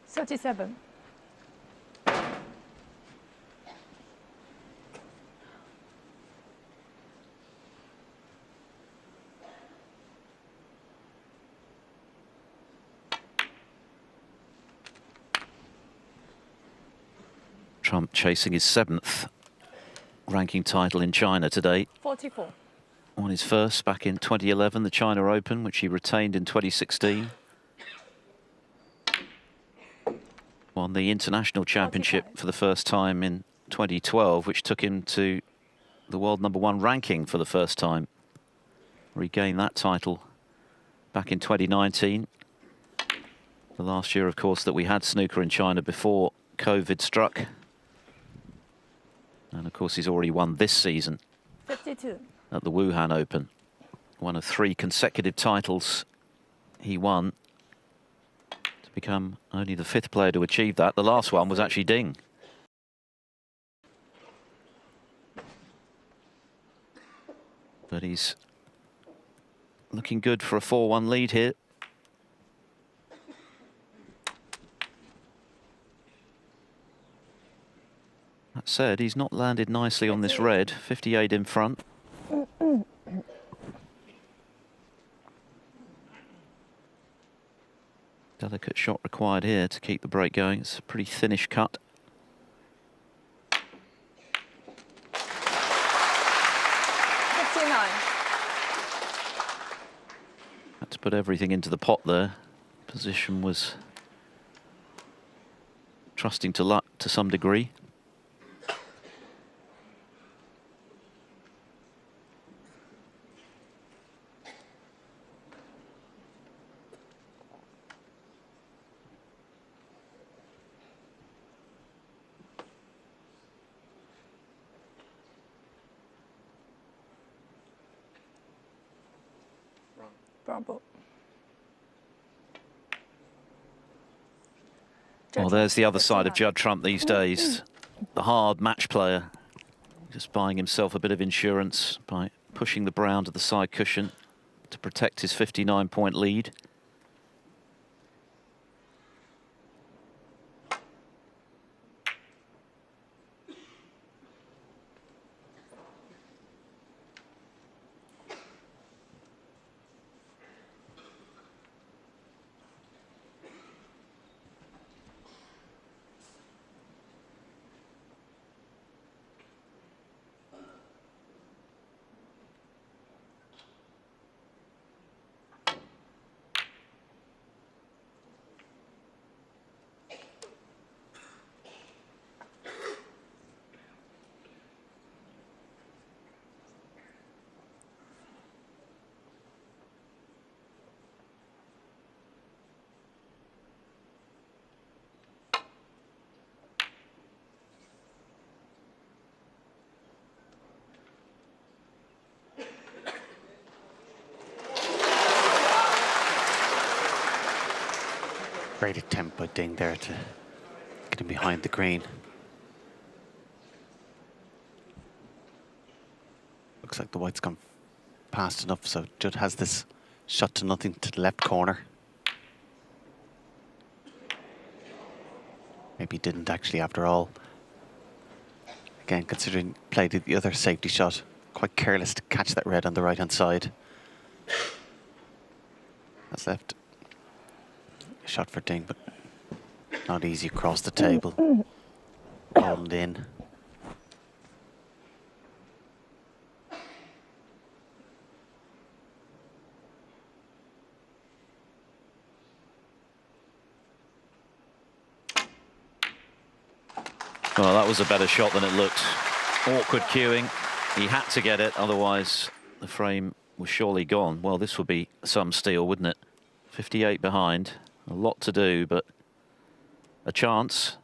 Thirty-seven. Trump chasing his 7th ranking title in China today. 44. Won his first back in 2011, the China Open, which he retained in 2016. Won the International Championship 45. for the first time in 2012, which took him to the world #1 ranking for the first time. Regained that title back in 2019. The last year, of course, that we had snooker in China before COVID struck. And of course, he's already won this season 52. at the Wuhan Open. One of 3 consecutive titles he won to become only the 5th player to achieve that. The last one was actually Ding. But he's looking good for a 4-1 lead here. That said, he's not landed nicely on this red. 58 in front. Delicate shot required here to keep the break going. It's a pretty thinnish cut. Had to put everything into the pot there. Position was trusting to luck to some degree. Well, there's the other side of Judd Trump these days. The hard match player. Just buying himself a bit of insurance by pushing the brown to the side cushion to protect his 59-point lead. Great attempt by Ding there to get him behind the green. Looks like the white's gone past enough, so Judd has this shot to nothing to the left corner. Maybe didn't actually after all. Again, considering played the other safety shot, quite careless to catch that red on the right-hand side. That's left. A shot for Ding, but not easy across the table. Called in. Well, that was a better shot than it looked. Awkward cueing. He had to get it, otherwise the frame was surely gone. Well, this would be some steal, wouldn't it? 58 behind. A lot to do, but a chance.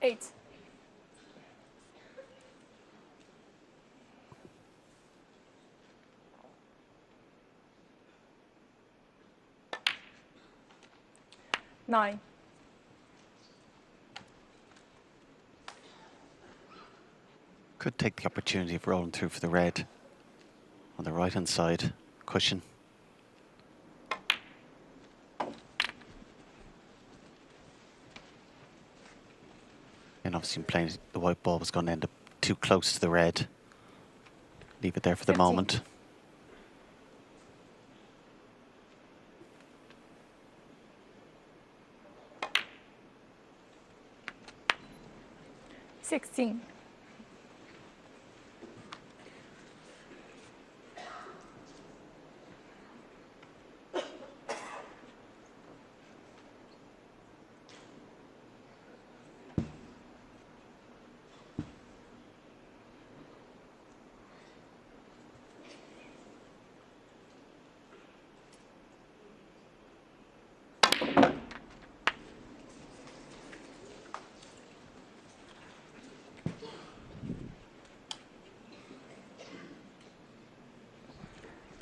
Eight. Nine. Could take the opportunity of rolling through for the red on the right-hand side cushion. And obviously playing the white ball was going to end up too close to the red. Leave it there for the 15. moment. Sixteen.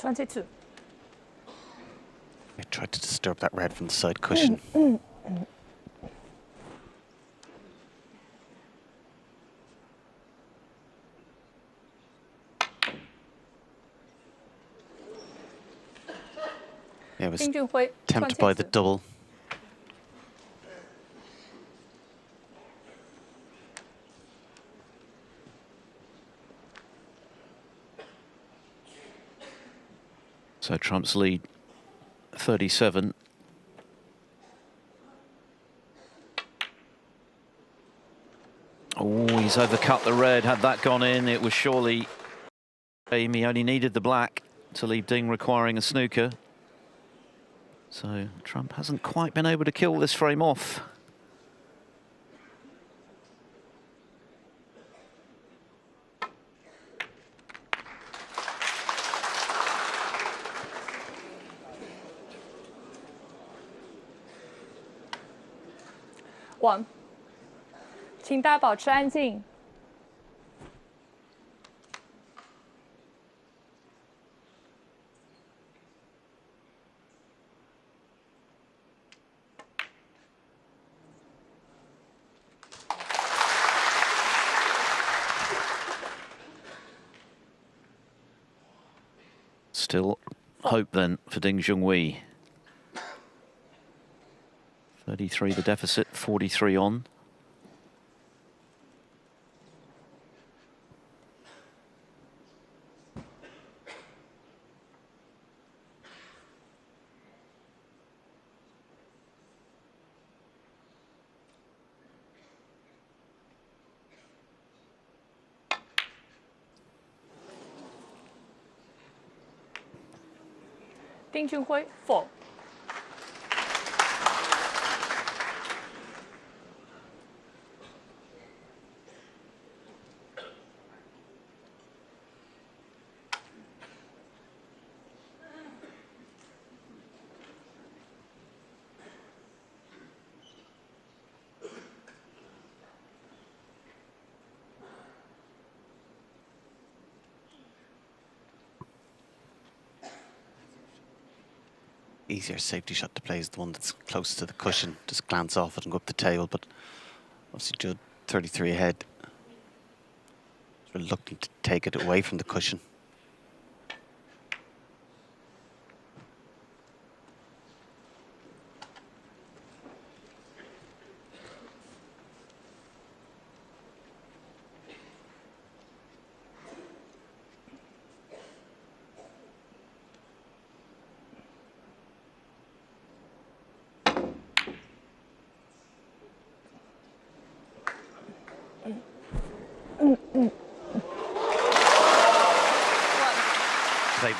Twenty-two. I tried to disturb that red from the side cushion. Yeah, it was Junhui, tempted by the 22. double. So Trump's lead 37. Oh, he's overcut the red. Had that gone in, it was surely game. He only needed the black to leave Ding requiring a snooker. So Trump hasn't quite been able to kill this frame off. One. 请大家保持安静。Still hope then for Ding Junhui. 33 the deficit, 43 on. Ding Junhui, 4. Easier safety shot to play is the one that's close to the cushion. Just glance off it and go up the table, but obviously Judd 33 ahead. He's reluctant to take it away from the cushion.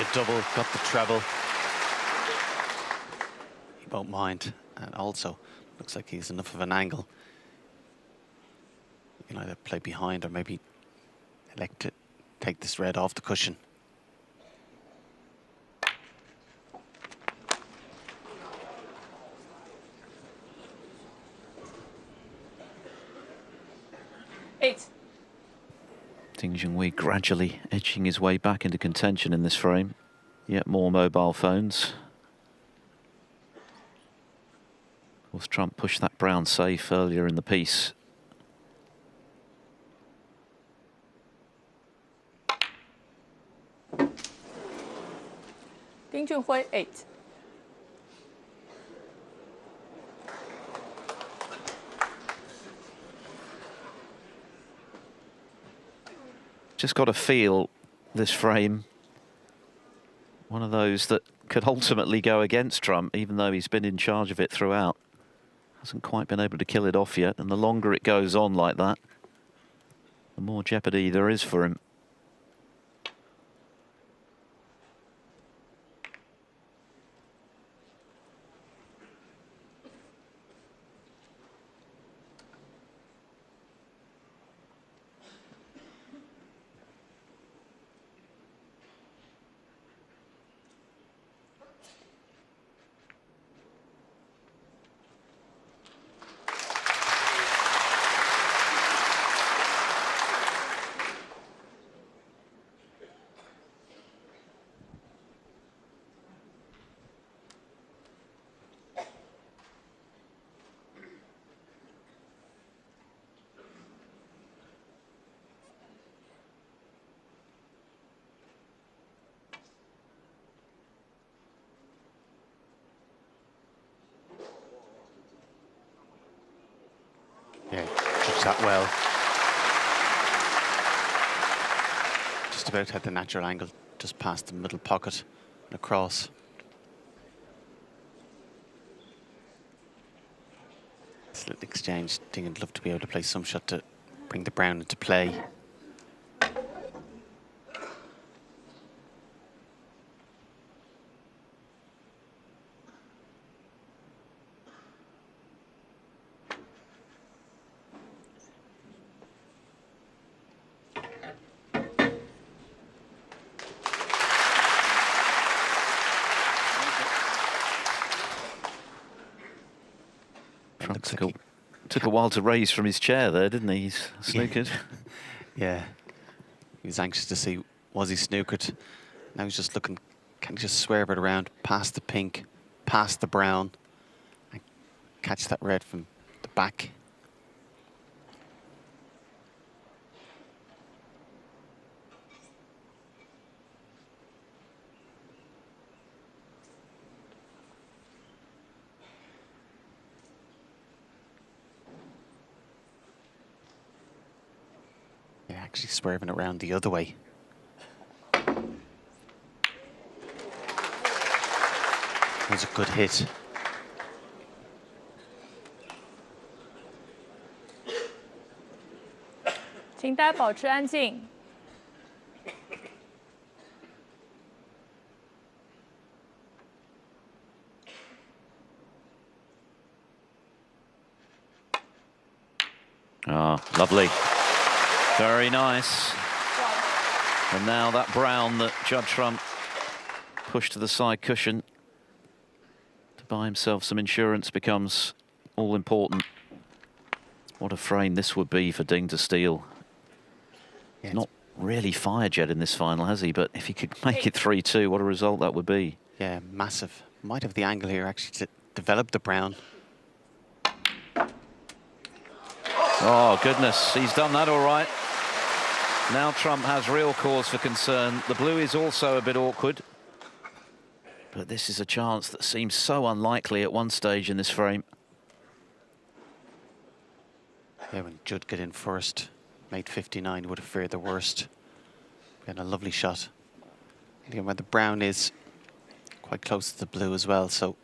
a double, got the treble. He won't mind. And also, looks like he's enough of an angle. You can either play behind or maybe elect to take this red off the cushion. Junhui gradually edging his way back into contention in this frame. Yet more mobile phones. Of course, Trump pushed that brown safe earlier in the piece. Junhui 8. Just got to feel this frame, one of those that could ultimately go against Trump, even though he's been in charge of it throughout. Hasn't quite been able to kill it off yet, and the longer it goes on like that, the more jeopardy there is for him. Yeah, judged that well. Just about had the natural angle just past the middle pocket and across. This little exchange, Ding would love to be able to play some shot to bring the brown into play. Took a while to raise from his chair there, didn't he? He's snookered. Yeah. He was anxious to see, was he snookered? Now he's just looking, can he just swerve it around past the pink, past the brown, and catch that red from the back? Actually swerving around the other way. That was a good hit. Ah, lovely. Very nice. And now that brown that Judd Trump pushed to the side cushion to buy himself some insurance becomes all important. What a frame this would be for Ding to steal. Yeah, not really fired yet in this final, has he? But if he could make it 3-2, what a result that would be. Yeah, massive. Might have the angle here actually to develop the brown. Oh, goodness, he's done that all right. Now Trump has real cause for concern. The blue is also a bit awkward. But this is a chance that seems so unlikely at one stage in this frame. Yeah, when Judd got in first, made 59, would have feared the worst. And a lovely shot. And again, where the brown is quite close to the blue as well, so...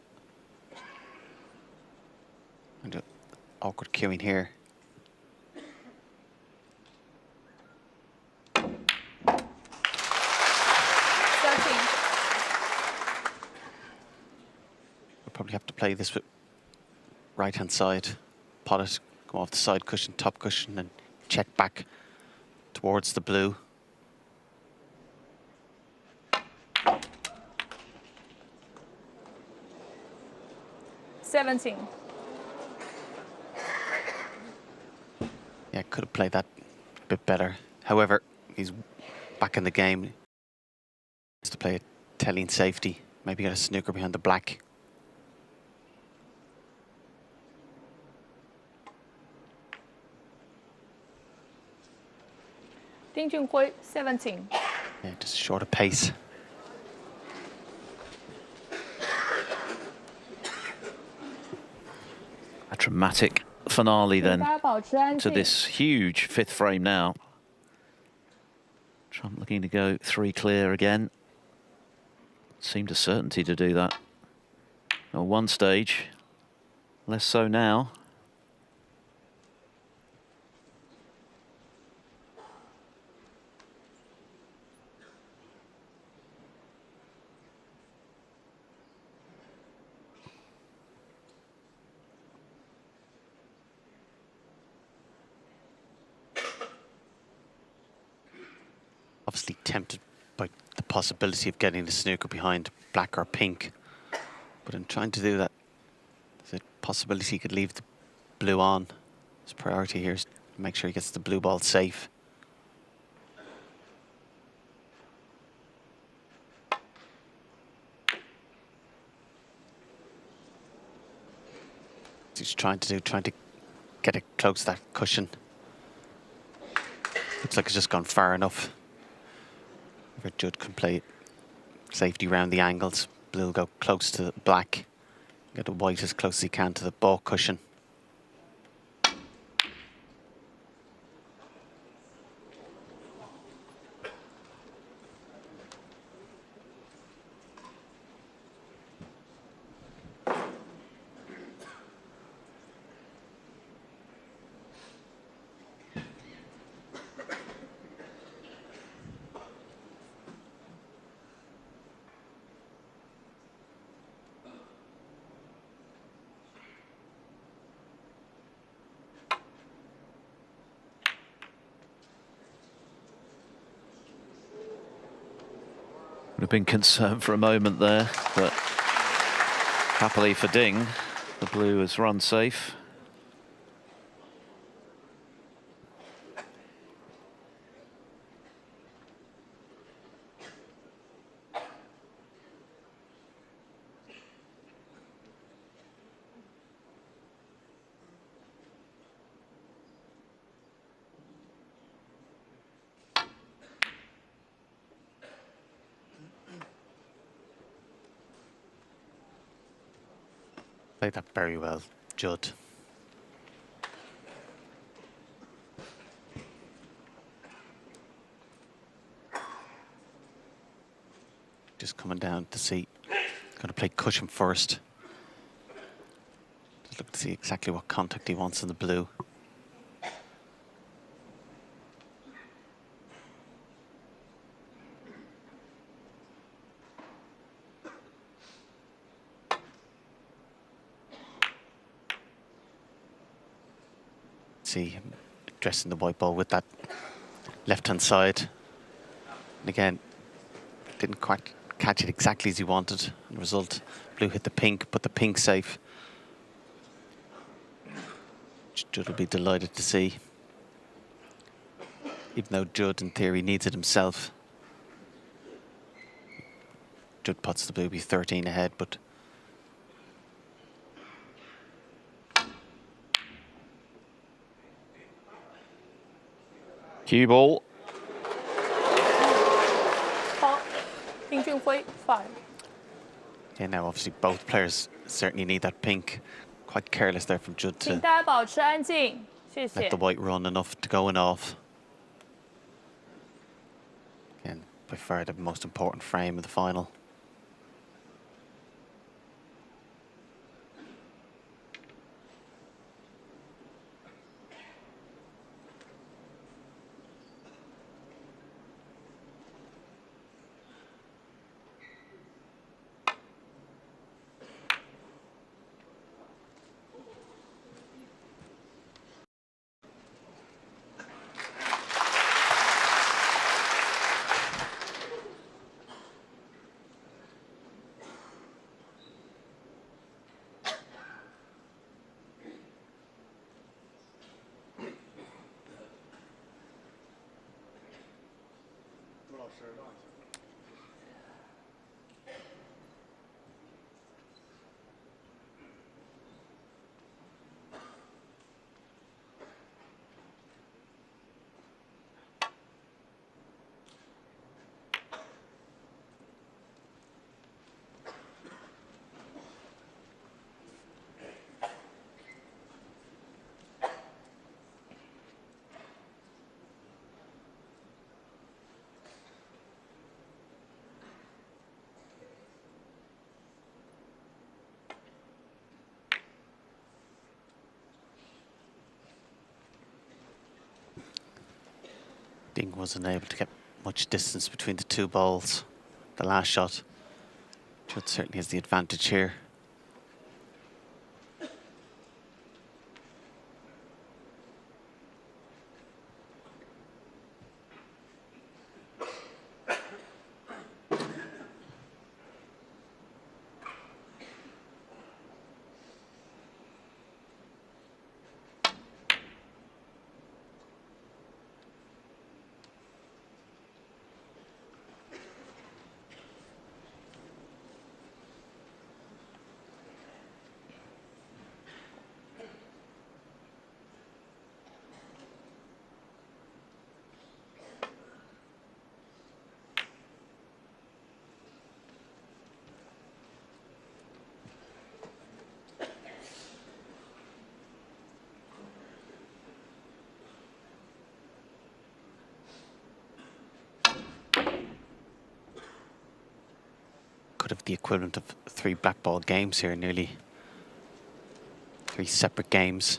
And awkward queuing here. play this with right-hand side. Pot it, come off the side cushion, top cushion, and check back towards the blue. $17. Yeah, could have played that a bit better. However, he's back in the game. Has to play a telling safety. Maybe get a snooker behind the black. Junhui, 17. Yeah, just short of pace. A dramatic finale then 大家保持安 to 静。 this huge fifth frame now. Trump looking to go 3 clear again. Seemed a certainty to do that. At one stage, less so now. Obviously tempted by the possibility of getting the snooker behind black or pink. But in trying to do that, there's a possibility he could leave the blue on. His priority here is to make sure he gets the blue ball safe. He's trying to get it close to that cushion. Looks like it's just gone far enough. Where Judd can play safety round the angles. Blue will go close to the black. Get the white as close as he can to the ball cushion. Would have been concerned for a moment there, but happily for Ding, the blue has run safe. Played that very well, Judd. Just coming down to see, going to play cushion first. Just look to see exactly what contact he wants in the blue. See him addressing the white ball with that left-hand side. And again, didn't quite catch it exactly as he wanted. The result, blue hit the pink, but the pink safe. Judd will be delighted to see. Even though Judd, in theory, needs it himself. Judd puts the blue, be 13 ahead, but Cue ball. Junhui, 5. yeah, now obviously both players certainly need that pink. Quite careless there from Judd 请 to 大家保持安静，谢谢 let the。white run enough to go in off. Again, by far the most important frame of the final. Ding wasn't able to get much distance between the two balls. The last shot. Judd certainly has the advantage here. Could have the equivalent of 3 black ball games here, nearly 3 separate games.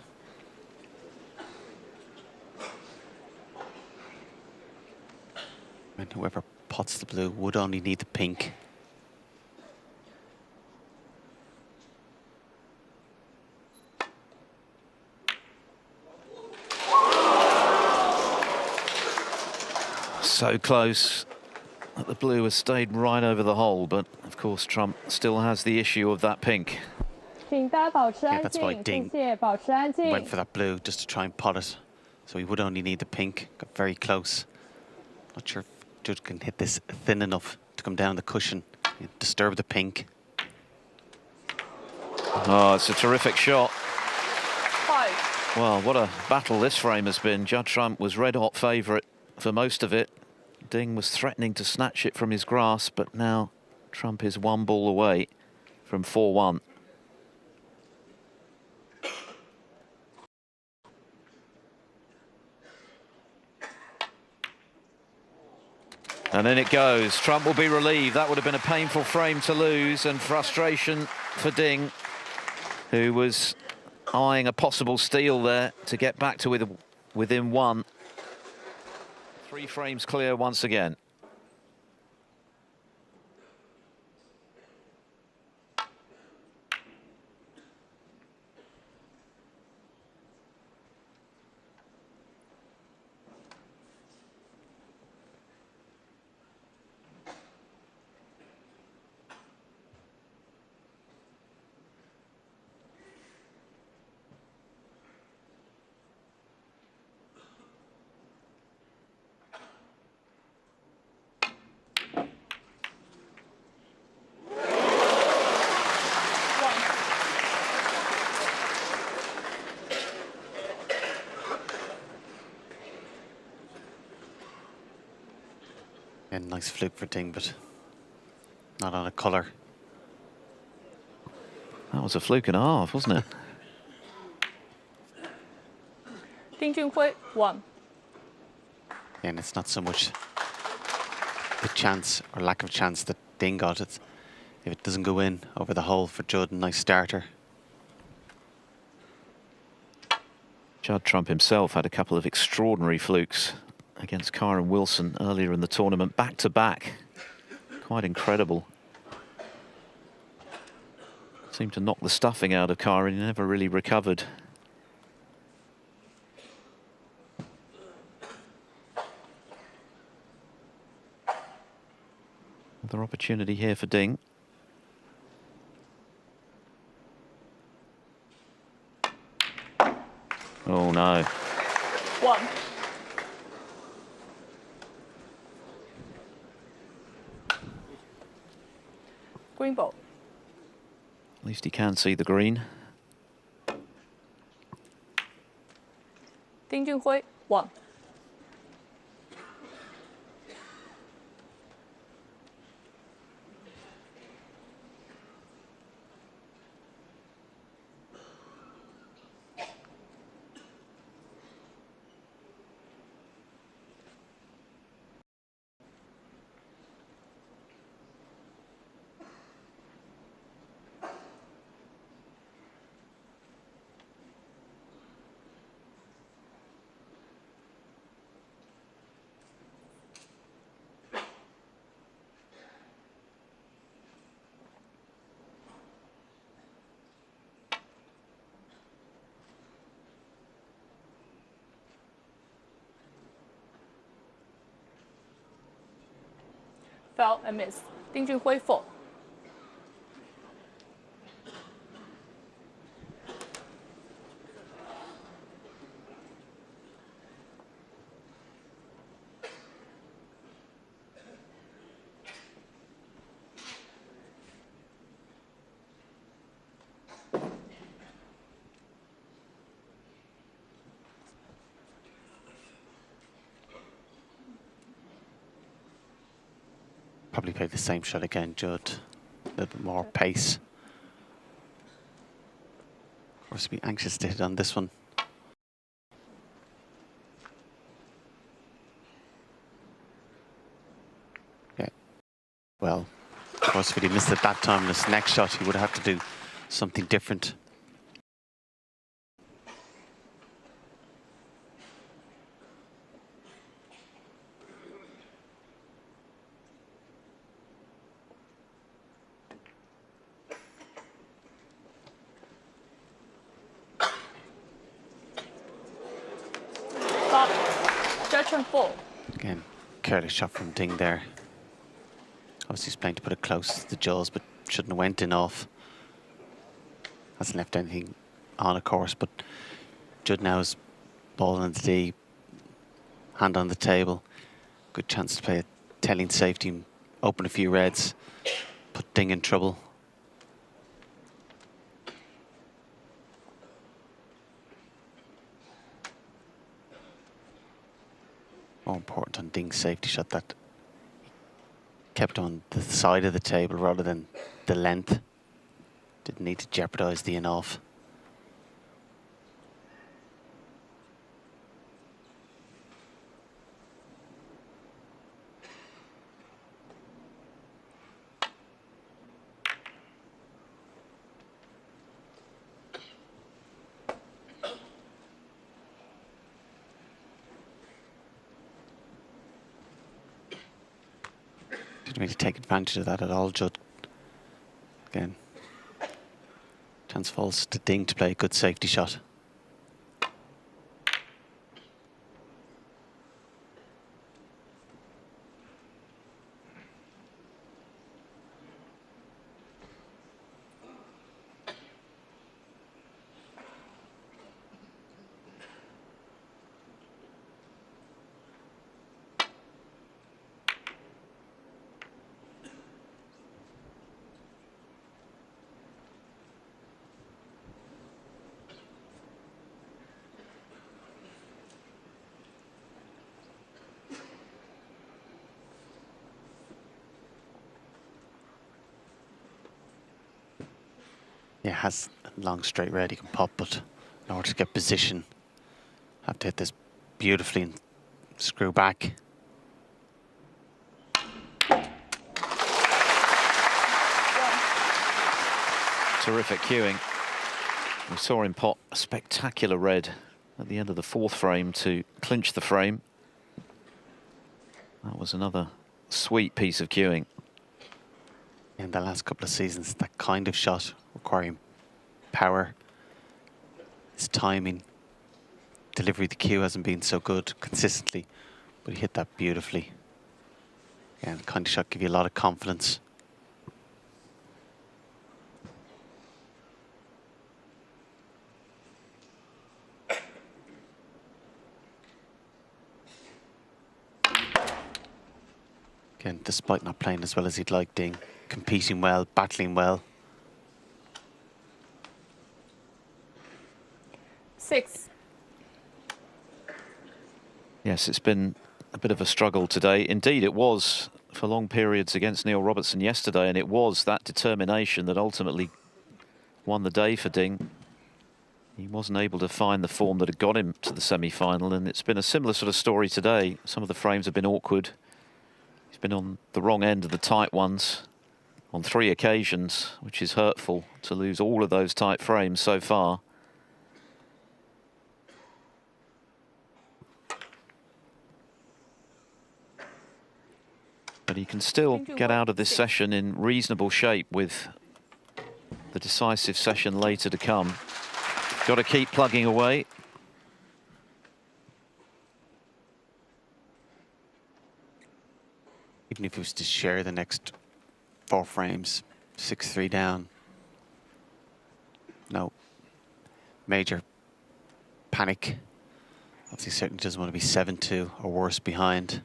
And whoever pots the blue would only need the pink. So close that the blue has stayed right over the hole, but of course Trump still has the issue of that pink. Yeah, that's why Ding went for that blue, just to try and pot it. So he would only need the pink. Got very close. Not sure if Judd can hit this thin enough to come down the cushion and disturb the pink. Oh, it's a terrific shot. 5. Well, what a battle this frame has been. Judd Trump was red-hot favourite for most of it. Ding was threatening to snatch it from his grasp, but now Trump is 1 ball away from 4-1. And in it goes. Trump will be relieved. That would have been a painful frame to lose, and frustration for Ding, who was eyeing a possible steal there to get back to within 1. 3 frames clear once again. And nice fluke for Ding, but not on a colour. That was a fluke and a half, wasn't it? Ding Junhui 1. And it's not so much the chance or lack of chance that Ding got. It's if it doesn't go in over the hole for Judd, nice starter. Judd Trump himself had a couple of extraordinary flukes against Kyron Wilson earlier in the tournament, back to back. Quite incredible. Seemed to knock the stuffing out of Kyron. He never really recovered. Another opportunity here for Ding. Oh no. 1. Green ball. At least he can see the green. Ding Junhui, 1. Foul and miss. Ding Junhui, 4. Probably play the same shot again, Judd. A little bit more pace. Of course, be anxious to hit on this one. Yeah. Well, of course, if he missed it that time in his next shot, he would have to do something different. Judgment 4. Again, careless shot from Ding there. Obviously, he's playing to put it close to the jaws, but shouldn't have went in off. Hasn't left anything on, of course, but Judd now is ball on the D, hand on the table. Good chance to play a telling safety and open a few reds, put Ding in trouble. More important on Ding's safety shot that he kept on the side of the table rather than the length. Didn't need to jeopardise the in-off. Didn't really take advantage of that at all, Judd. Again, chance falls to Ding to play a good safety shot. Yeah, has a long straight red he can pop, but in order to get position, have to hit this beautifully and screw back. Terrific cueing. We saw him pot a spectacular red at the end of the 4th frame to clinch the frame. That was another sweet piece of cueing. In the last couple of seasons, that kind of shot requiring power, his timing, delivery of the cue hasn't been so good consistently, but he hit that beautifully. And the kind of shot give you a lot of confidence. Again, despite not playing as well as he'd like, Ding competing well, battling well. 6. Yes, it's been a bit of a struggle today. Indeed, it was for long periods against Neil Robertson yesterday, and it was that determination that ultimately won the day for Ding. He wasn't able to find the form that had got him to the semi-final, and it's been a similar sort of story today. Some of the frames have been awkward. He's been on the wrong end of the tight ones on 3 occasions, which is hurtful to lose all of those tight frames so far. But he can still get out of this session in reasonable shape with the decisive session later to come. Got to keep plugging away. Even if he was to share the next 4 frames, 6-3 down. No major panic. Obviously, certainly doesn't want to be 7-2 or worse behind.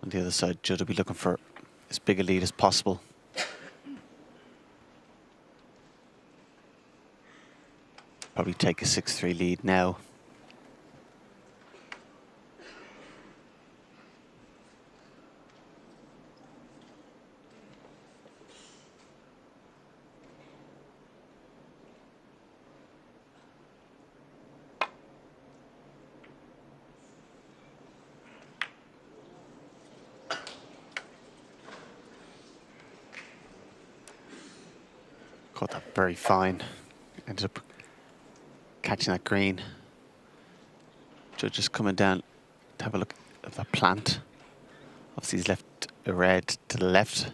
On the other side, Judd will be looking for as big a lead as possible. Probably take a 6-3 lead now. Caught that very fine. Ended up catching that green. Judd just coming down to have a look at that plant. Obviously he's left a red to the left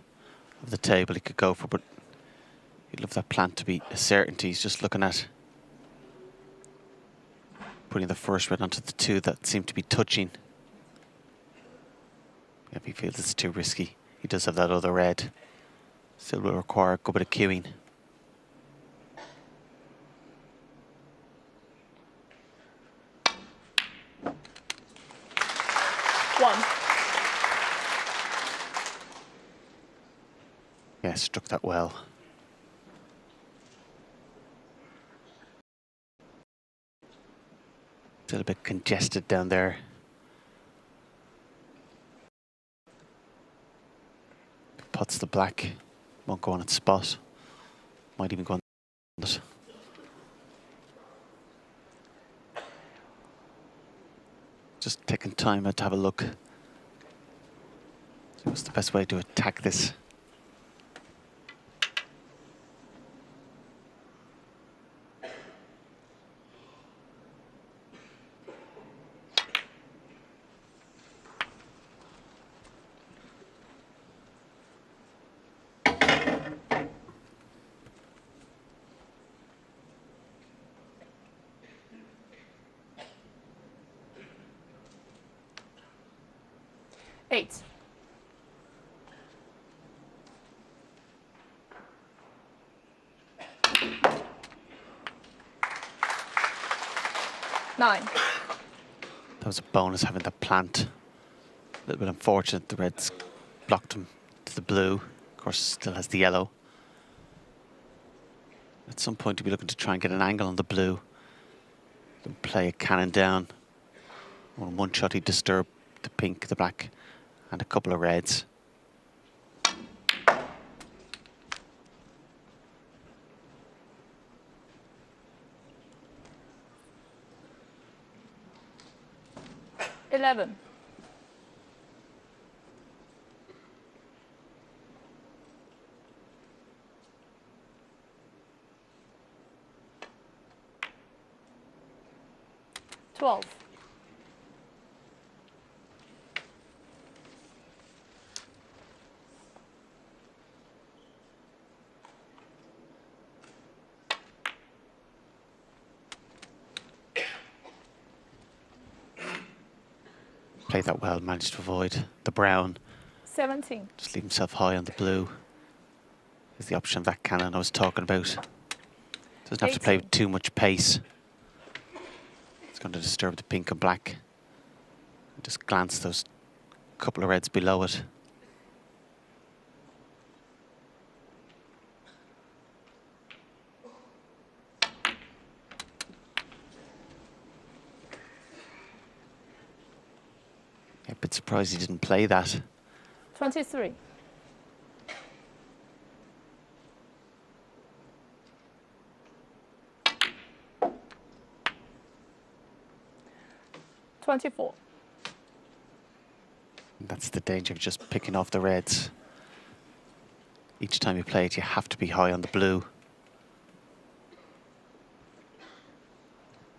of the table he could go for, but he'd love that plant to be a certainty. He's just looking at putting the first red onto the 2 that seem to be touching. If he feels it's too risky, he does have that other red. Still will require a good bit of queuing. Yeah, struck that well. Still a bit congested down there. Puts the black, won't go on its spot. Might even go on it. Just taking time to have a look. See what's the best way to attack this. Eight. Nine. That was a bonus having the plant. A little bit unfortunate the reds blocked him to the blue. Of course, still has the yellow. At some point, he'll be looking to try and get an angle on the blue. He can play a cannon down. On one shot, he'd disturb the pink, the black, and a couple of reds. Eleven. Twelve. Played that well, managed to avoid the brown. 17. Just leave himself high on the blue. Is the option of that cannon I was talking about. Doesn't have to play with too much pace. It's going to disturb the pink and black. Just glance those couple of reds below it. Yeah, a bit surprised he didn't play that. 23. $24. That's the danger of just picking off the reds. Each time you play it, you have to be high on the blue.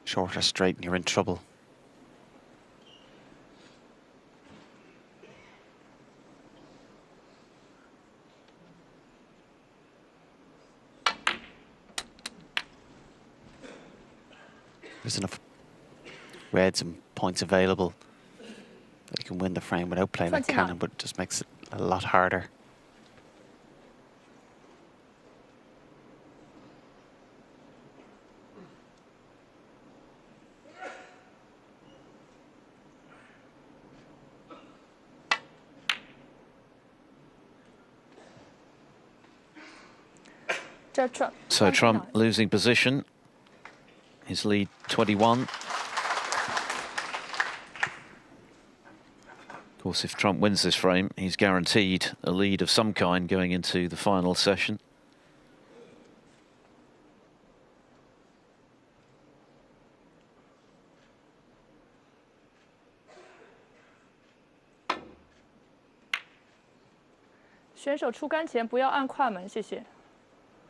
Short or straight and you're in trouble. There's enough reds and points available that you can win the frame without playing a 29. cannon, but it just makes it a lot harder. Judd Trump. So 29. Trump losing position. His lead 21. Of course, if Trump wins this frame, he's guaranteed a lead of some kind going into the final session.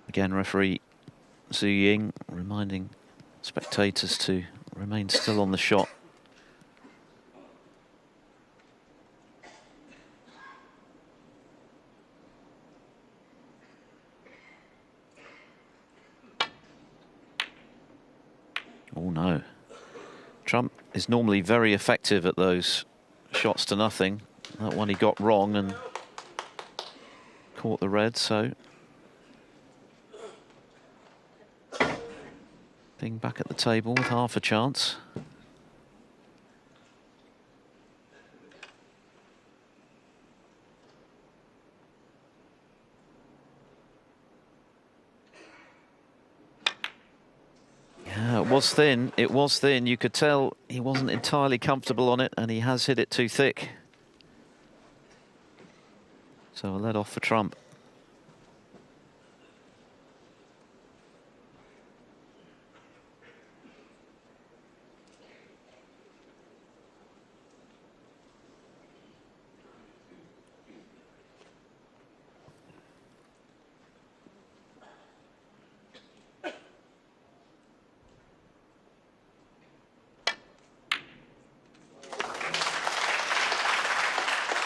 Again, referee Zhu Ying reminding spectators to remain still on the shot. Oh no. Trump is normally very effective at those shots to nothing. That one he got wrong and caught the red, so being back at the table with half a chance. Yeah, it was thin. It was thin. You could tell he wasn't entirely comfortable on it, and he has hit it too thick. So a let off for Trump.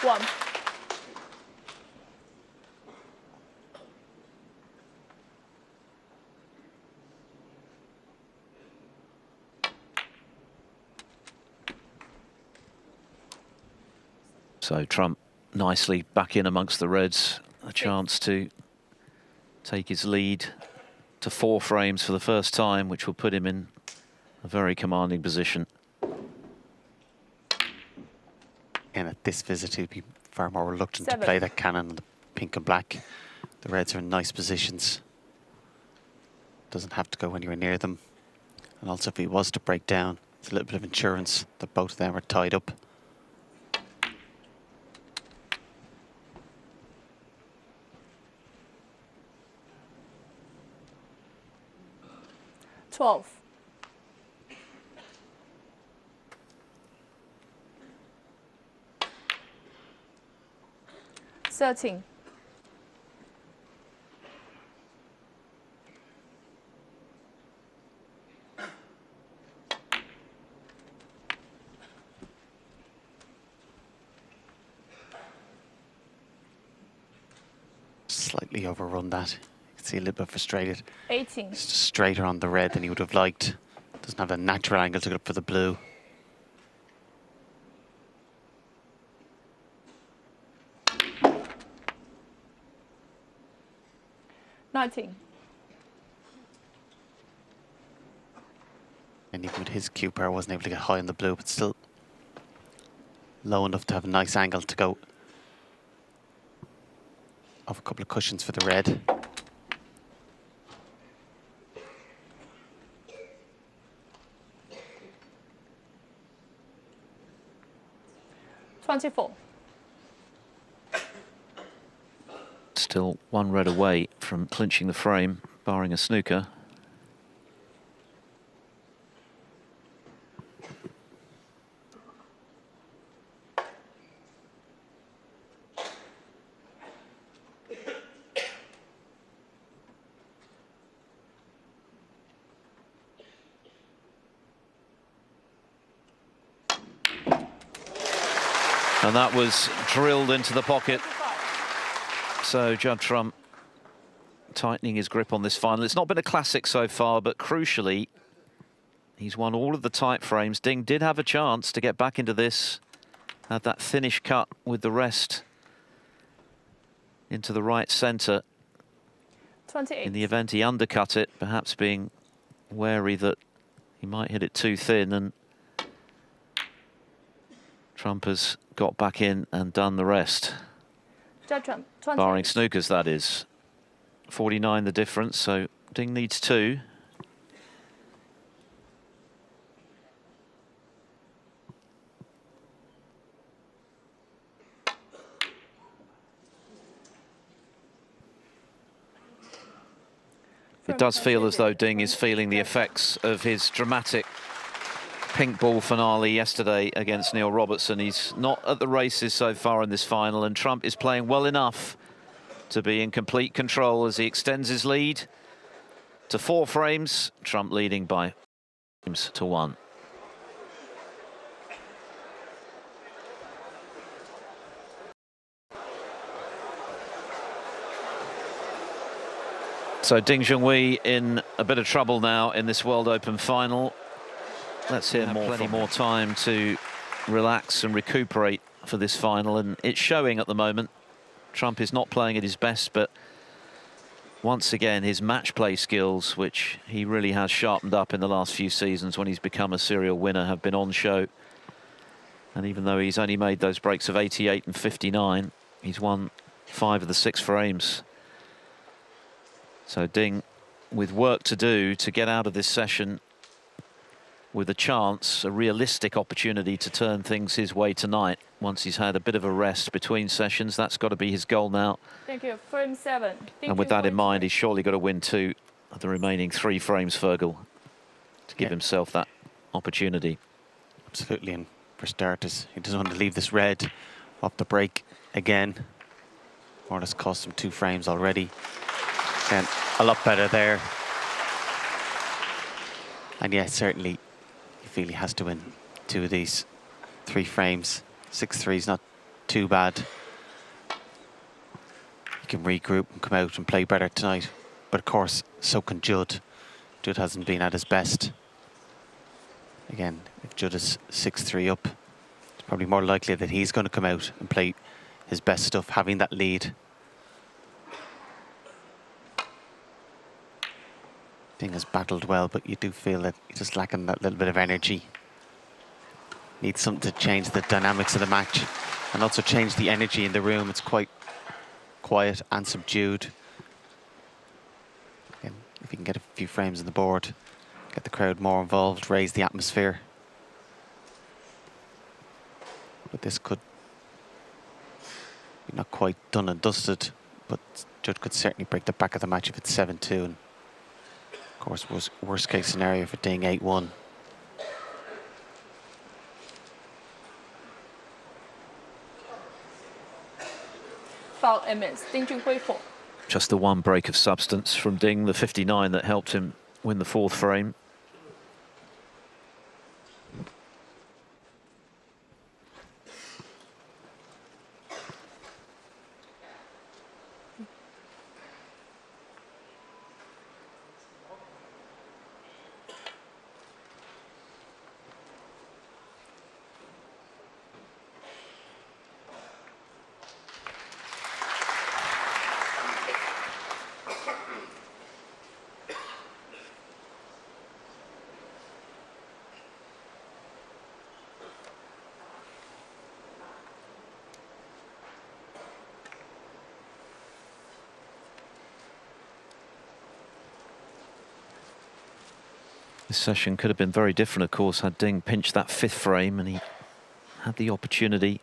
One. So Trump nicely back in amongst the reds. A chance to take his lead to 4 frames for the first time, which will put him in a very commanding position. And at this visit, he'd be far more reluctant 7. to play that cannon on the pink and black. The reds are in nice positions. Doesn't have to go anywhere near them. And also, if he was to break down, it's a little bit of insurance that both of them are tied up. $12. 13. Slightly overrun that. You can see a little bit frustrated. 18. It's just straighter on the red than he would have liked. Doesn't have a natural angle to go up for the blue. $19. And even with his cue pair, wasn't able to get high on the blue, but still low enough to have a nice angle to go off a couple of cushions for the red. 24. Still one red away from clinching the frame, barring a snooker. And that was drilled into the pocket. So Judd Trump tightening his grip on this final. It's not been a classic so far, but crucially, he's won all of the tight frames. Ding did have a chance to get back into this. Had that finish cut with the rest into the right centre. 28. In the event he undercut it, perhaps being wary that he might hit it too thin, and Trump has got back in and done the rest. Judd Trump, Barring snookers, that is. 49 the difference, so Ding needs 2. It does feel as though Ding is feeling the effects of his dramatic pink ball finale yesterday against Neil Robertson. He's not at the races so far in this final, and Trump is playing well enough to be in complete control as he extends his lead to 4 frames. Trump leading by frames to 1. So Ding Junhui in a bit of trouble now in this World Open final. Let's hear plenty more time to relax and recuperate for this final, and it's showing at the moment. Trump is not playing at his best, but once again his match play skills, which he really has sharpened up in the last few seasons when he's become a serial winner, have been on show. And even though he's only made those breaks of 88 and 59, he's won 5 of the 6 frames. So Ding with work to do to get out of this session with a chance, a realistic opportunity to turn things his way tonight once he's had a bit of a rest between sessions. That's got to be his goal now. Thank you. Frame 7. And with that in mind, he's surely got to win 2 of the remaining 3 frames, Fergal, to give himself that opportunity. Absolutely, and for starters, he doesn't want to leave this red off the break again. More or less cost him 2 frames already. And a lot better there. And yes, certainly you feel he has to win 2 of these 3 frames. 6-3 is not too bad. He can regroup and come out and play better tonight. But of course, so can Judd. Judd hasn't been at his best. Again, if Judd is 6-3 up, it's probably more likely that he's going to come out and play his best stuff, having that lead. Ding has battled well, but you do feel that he's just lacking that little bit of energy. Needs something to change the dynamics of the match and also change the energy in the room. It's quite quiet and subdued. Again, if you can get a few frames on the board, get the crowd more involved, raise the atmosphere. But this could be not quite done and dusted, but Judd could certainly break the back of the match if it's 7-2. And of course, worst case scenario for Ding 8-1. Foul amiss. Ding Junhui 4. Just the 1 break of substance from Ding, the 59 that helped him win the 4th frame. This session could have been very different, of course, had Ding pinched that 5th frame, and he had the opportunity.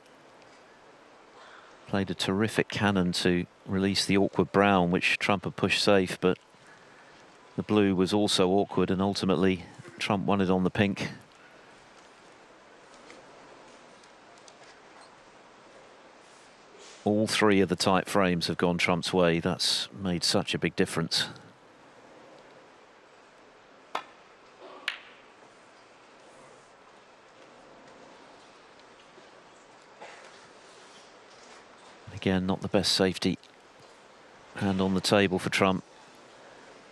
Played a terrific cannon to release the awkward brown, which Trump had pushed safe, but the blue was also awkward, and ultimately Trump won it on the pink. All 3 of the tight frames have gone Trump's way. That's made such a big difference. Again, not the best safety hand on the table for Trump.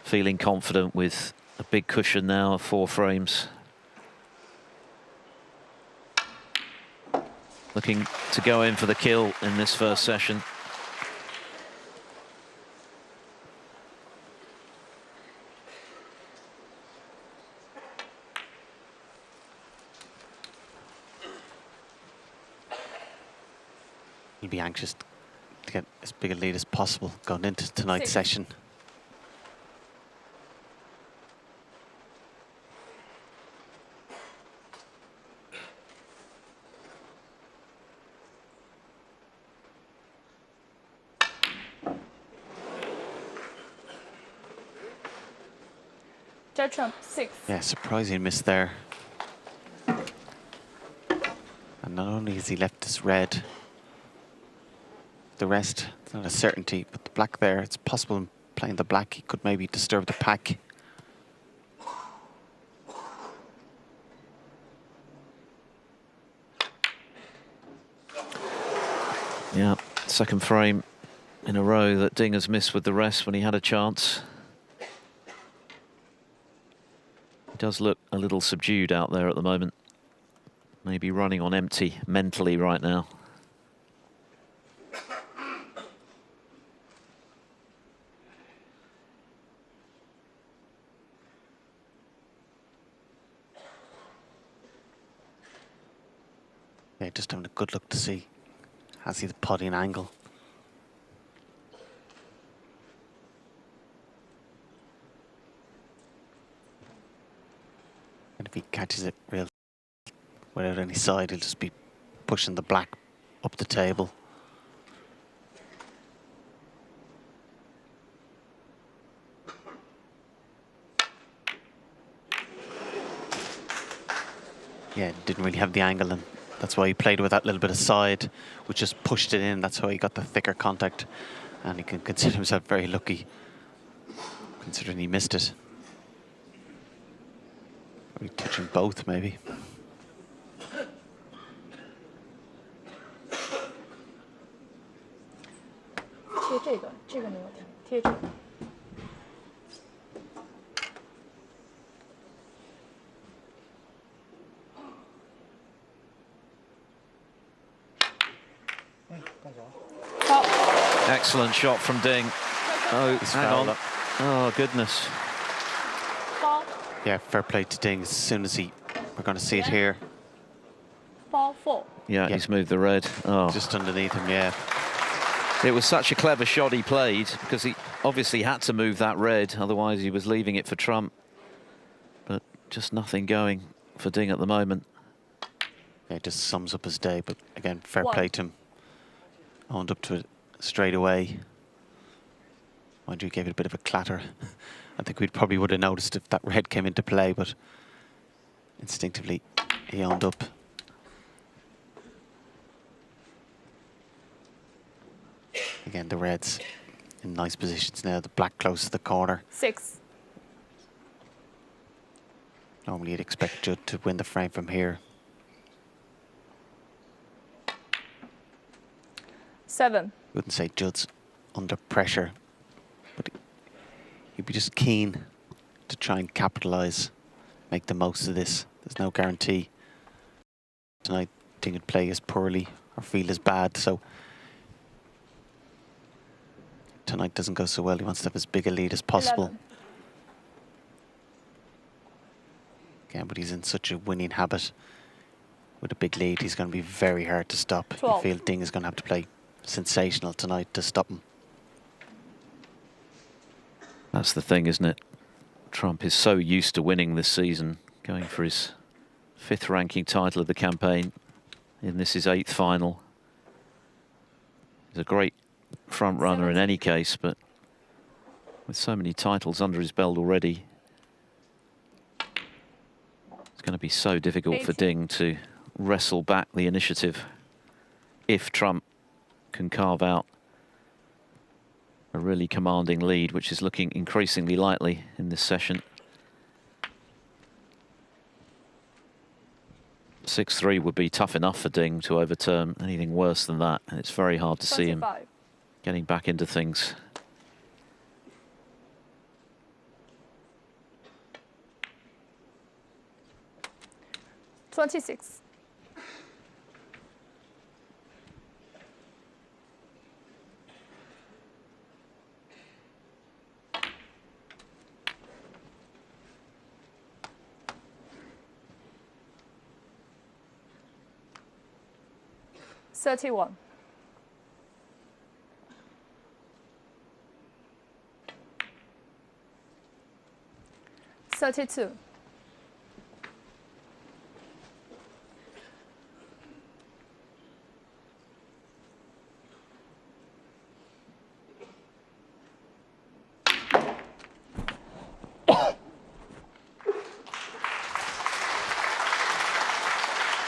Feeling confident with a big cushion now of 4 frames. Looking to go in for the kill in this first session. He'll be anxious to get as big a lead as possible going into tonight's session. Judd Trump, 6. Yeah, surprising miss there. And not only has he left this red, the rest, it's not a certainty, but the black there, it's possible in playing the black, he could maybe disturb the pack. Yeah, 2nd frame in a row that Ding has missed with the rest when he had a chance. He does look a little subdued out there at the moment. Maybe running on empty mentally right now. Yeah, just having a good look to see, has he the putting angle? And if he catches it real without any side, he'll just be pushing the black up the table. Yeah, didn't really have the angle, and that's why he played with that little bit of side, which just pushed it in. That's how he got the thicker contact, and he can consider himself very lucky, considering he missed it. Probably touching both, maybe. Excellent shot from Ding. Oh, hang on. Oh, goodness. Yeah, fair play to Ding. As soon as we're going to see it here. 4. Yeah, he's moved the red. Oh. Just underneath him, yeah. It was such a clever shot he played, because he obviously had to move that red, otherwise he was leaving it for Trump. But just nothing going for Ding at the moment. Yeah, it just sums up his day, but again, fair play to him. Owned up to it straight away. Mind you, gave it a bit of a clatter. I think we probably would have noticed if that red came into play, but instinctively he owned up. Again, the reds in nice positions now. The black close to the corner. 6. Normally you'd expect Judd to win the frame from here. 7. Wouldn't say Judd's under pressure, but he'd be just keen to try and capitalise, make the most of this. There's no guarantee tonight Ding would play as poorly or feel as bad, so tonight doesn't go so well. He wants to have as big a lead as possible. 11. Again, but he's in such a winning habit. With a big lead, he's going to be very hard to stop. 12. You feel Ding is going to have to play sensational tonight to stop him. That's the thing, isn't it? Trump is so used to winning this season, going for his 5th ranking title of the campaign. In this his 8th final. He's a great front runner in any case, but with so many titles under his belt already, it's going to be so difficult for Ding to wrestle back the initiative if Trump can carve out a really commanding lead, which is looking increasingly likely in this session. 6-3 would be tough enough for Ding to overturn anything worse than that, and it's very hard to see him getting back into things. $26. $31. $32.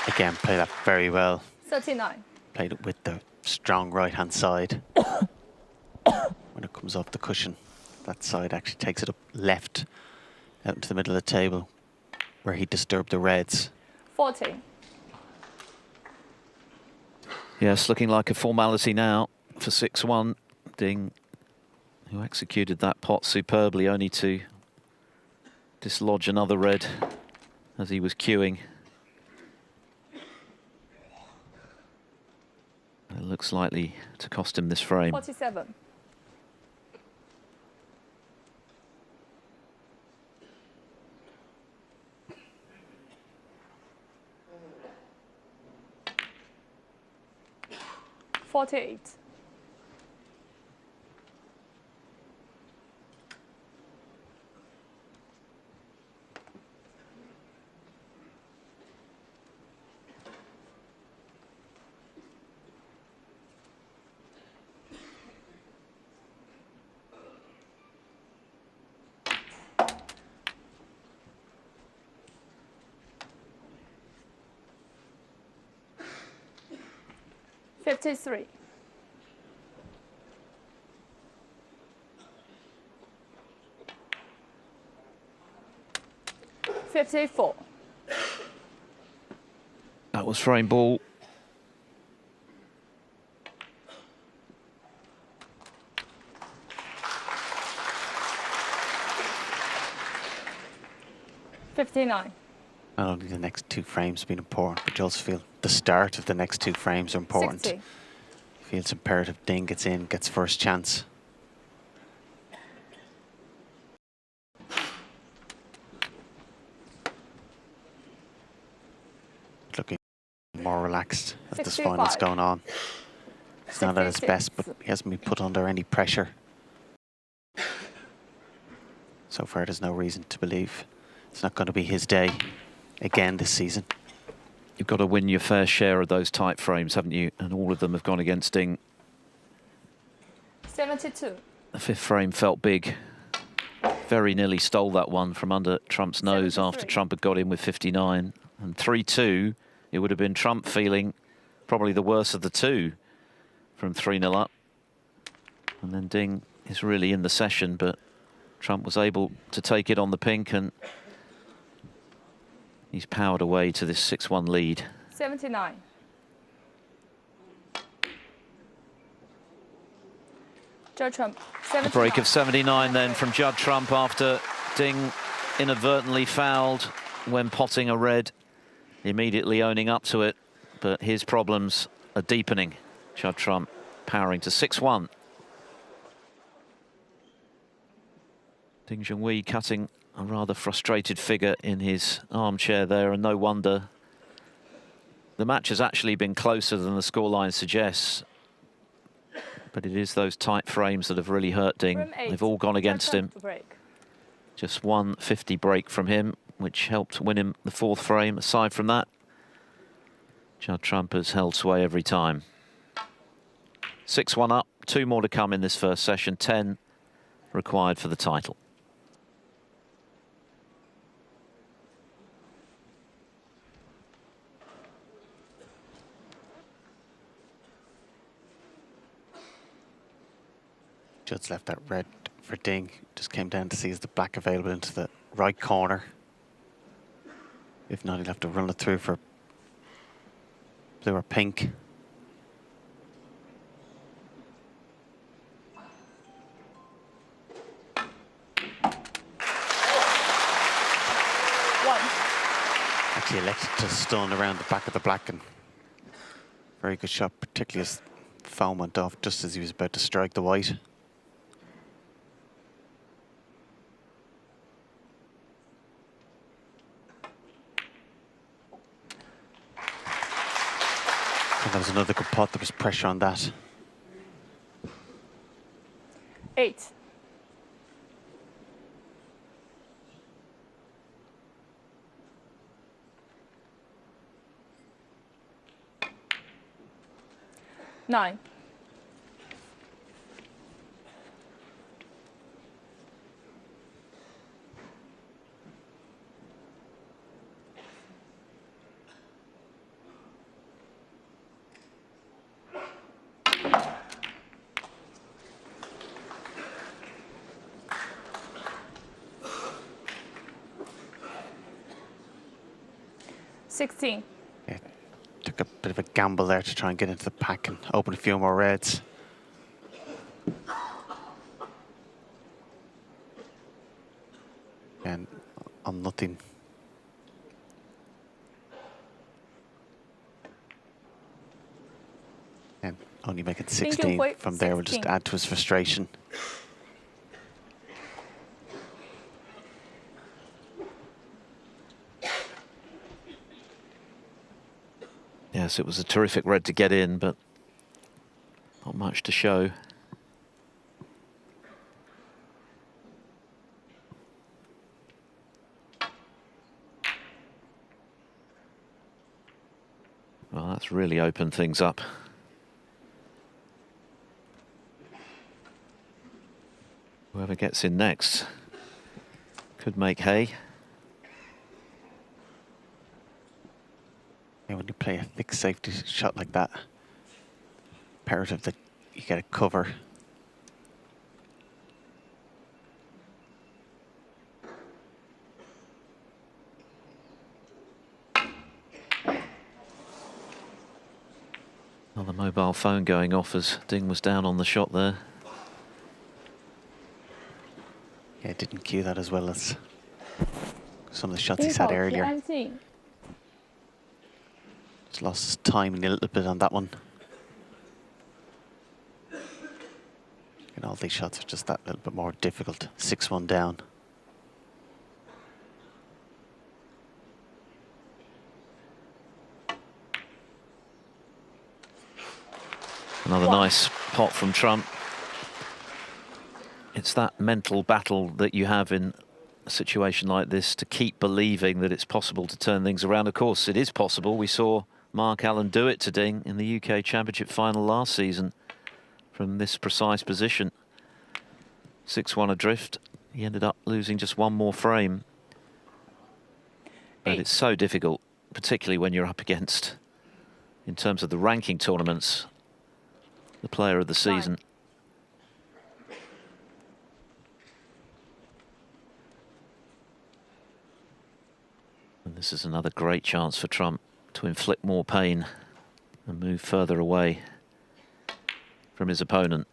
Again, played that very well. 39. Played it with the strong right-hand side. When it comes off the cushion, that side actually takes it up left out into the middle of the table where he disturbed the reds. 40. Yes, looking like a formality now for 6-1. Ding, who executed that pot superbly, only to dislodge another red as he was queuing. It looks likely to cost him this frame. 47. $48. $53. $54. That was frame ball. $59. Not only the next 2 frames have been important, but you also feel the start of the next 2 frames are important. 60. Feels imperative Ding gets in, gets first chance. Looking more relaxed as this final's 65. going on. He's not at his 66. best, but he hasn't been put under any pressure. So far, there's no reason to believe it's not going to be his day again this season. You've got to win your fair share of those tight frames, haven't you? And all of them have gone against Ding. 72. The 5th frame felt big. Very nearly stole that one from under Trump's nose 73. after Trump had got in with 59. And 3-2, it would have been Trump feeling probably the worst of the 2 from 3-0 up. And then Ding is really in the session, but Trump was able to take it on the pink, and he's powered away to this 6-1 lead. 79. Judd Trump. A break of 79 then from Judd Trump after Ding inadvertently fouled when potting a red, immediately owning up to it. But his problems are deepening. Judd Trump powering to 6-1. Ding Junhui cutting a rather frustrated figure in his armchair there, and no wonder. The match has actually been closer than the scoreline suggests, but it is those tight frames that have really hurt Ding. They've all gone against him. Just 150 break from him, which helped win him the 4th frame. Aside from that, Judd Trump has held sway every time. 6-1 up, 2 more to come in this first session, 10 required for the title. Judd's left that red for Ding. Just came down to see is the black available into the right corner. If not, he'll have to run it through for blue or pink. Actually elected to stun around the back of the black, and very good shot, particularly as foam went off just as he was about to strike the white. And that was another good pot. There was pressure on that. 8.9. 16. Yeah, took a bit of a gamble there to try and get into the pack and open a few more reds. And on nothing. And only making 16 from there will just add to his frustration. Yes, it was a terrific red to get in, but not much to show. Well, that's really opened things up. Whoever gets in next could make hay. Yeah, when you play a thick safety shot like that, imperative that you get a cover. Well, the mobile phone going off as Ding was down on the shot there. Yeah, didn't cue that as well as some of the shots he's had earlier. Just lost his timing a little bit on that one. And all these shots are just that little bit more difficult. 6-1 down. Another nice pot from Trump. It's that mental battle that you have in a situation like this to keep believing that it's possible to turn things around. Of course, it is possible. We saw Mark Allen do it to Ding in the UK Championship final last season from this precise position. 6-1 adrift. He ended up losing just 1 more frame. But it's so difficult, particularly when you're up against, in terms of the ranking tournaments, the player of the season. And this is another great chance for Trump to inflict more pain and move further away from his opponent.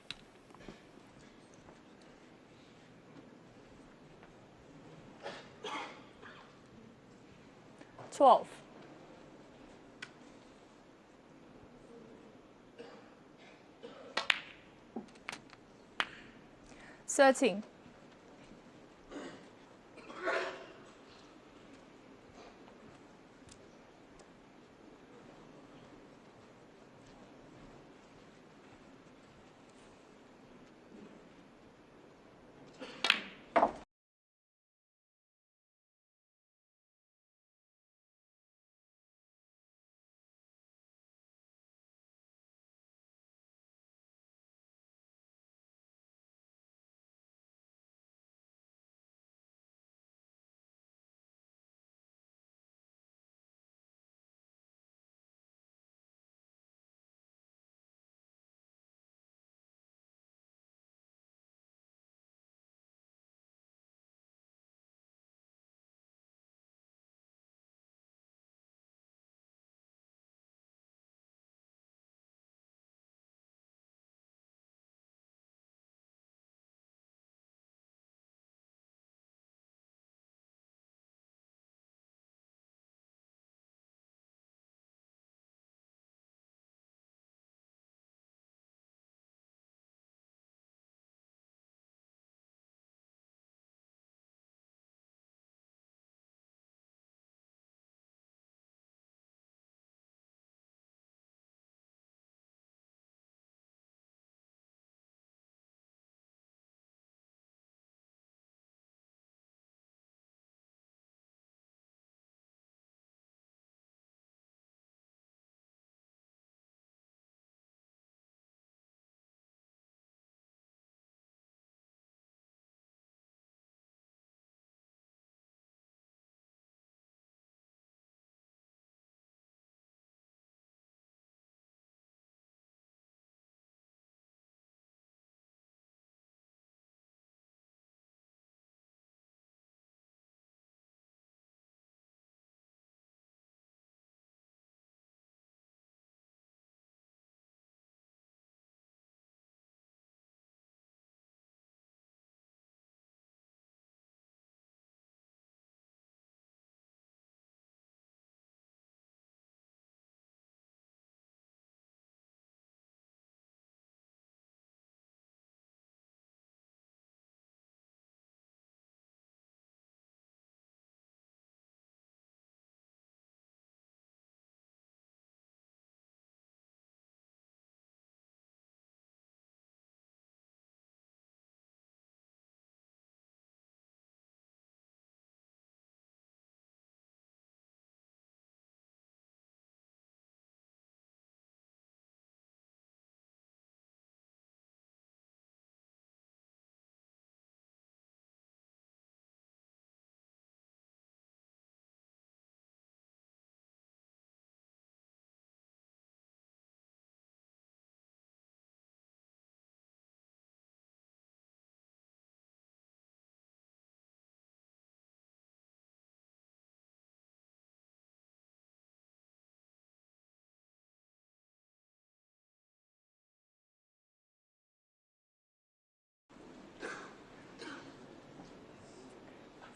$12. 13.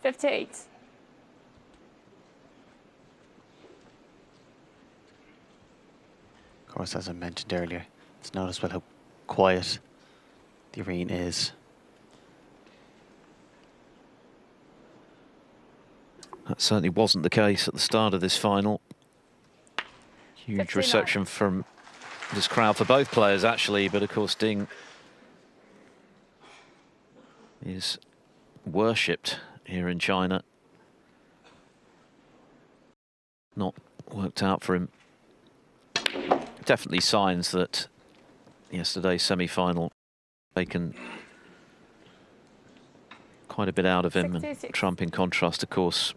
58. Of course, as I mentioned earlier, it's noticeable how quiet the arena is. That certainly wasn't the case at the start of this final. Huge 59. reception from this crowd for both players, actually, but of course Ding is worshipped here in China. Not worked out for him. Definitely signs that yesterday's semi-final taken quite a bit out of him. 66. And Trump, in contrast, of course,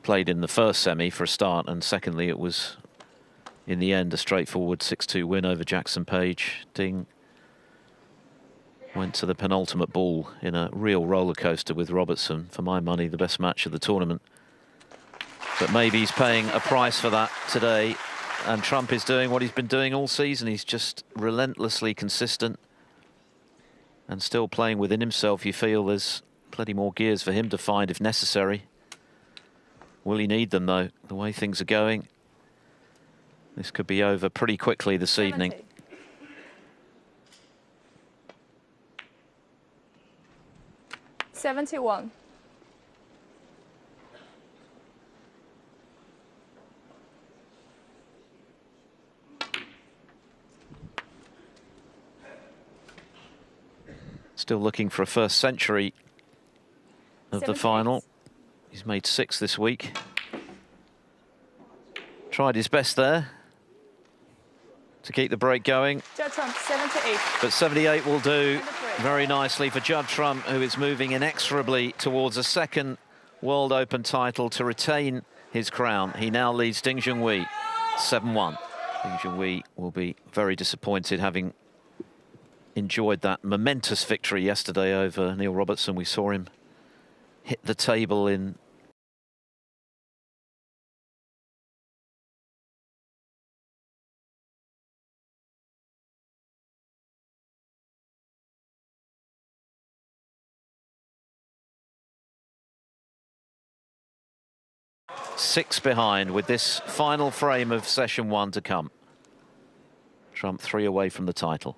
played in the first semi for a start, and secondly, it was in the end a straightforward 6-2 win over Jackson Page. Ding went to the penultimate ball in a real roller coaster with Robertson. For my money, the best match of the tournament. But maybe he's paying a price for that today. And Trump is doing what he's been doing all season. He's just relentlessly consistent and still playing within himself. You feel there's plenty more gears for him to find if necessary. Will he need them, though? The way things are going, this could be over pretty quickly this 70. evening. $71. Still looking for a first century of the 78. final. He's made 6 this week. Tried his best there to keep the break going. Judd Trump, 78. But 78 will do very nicely for Judd Trump, who is moving inexorably towards a second World Open title to retain his crown. He now leads Ding Junhui 7-1. Ding Junhui will be very disappointed, having enjoyed that momentous victory yesterday over Neil Robertson. We saw him hit the table in six behind with this final frame of session 1 to come. Trump 3 away from the title.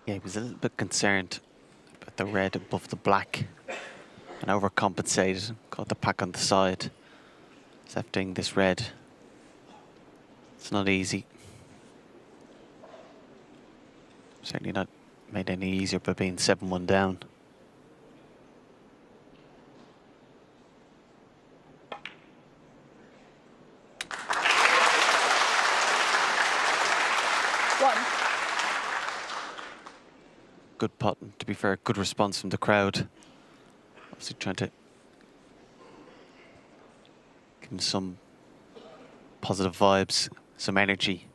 Yeah, he was a little bit concerned about the red above the black and overcompensated, got the pack on the side. Accepting this red, it's not easy. Certainly not made any easier by being 7-1 down. Good putt, and to be fair, good response from the crowd. Obviously trying to give him some positive vibes, some energy.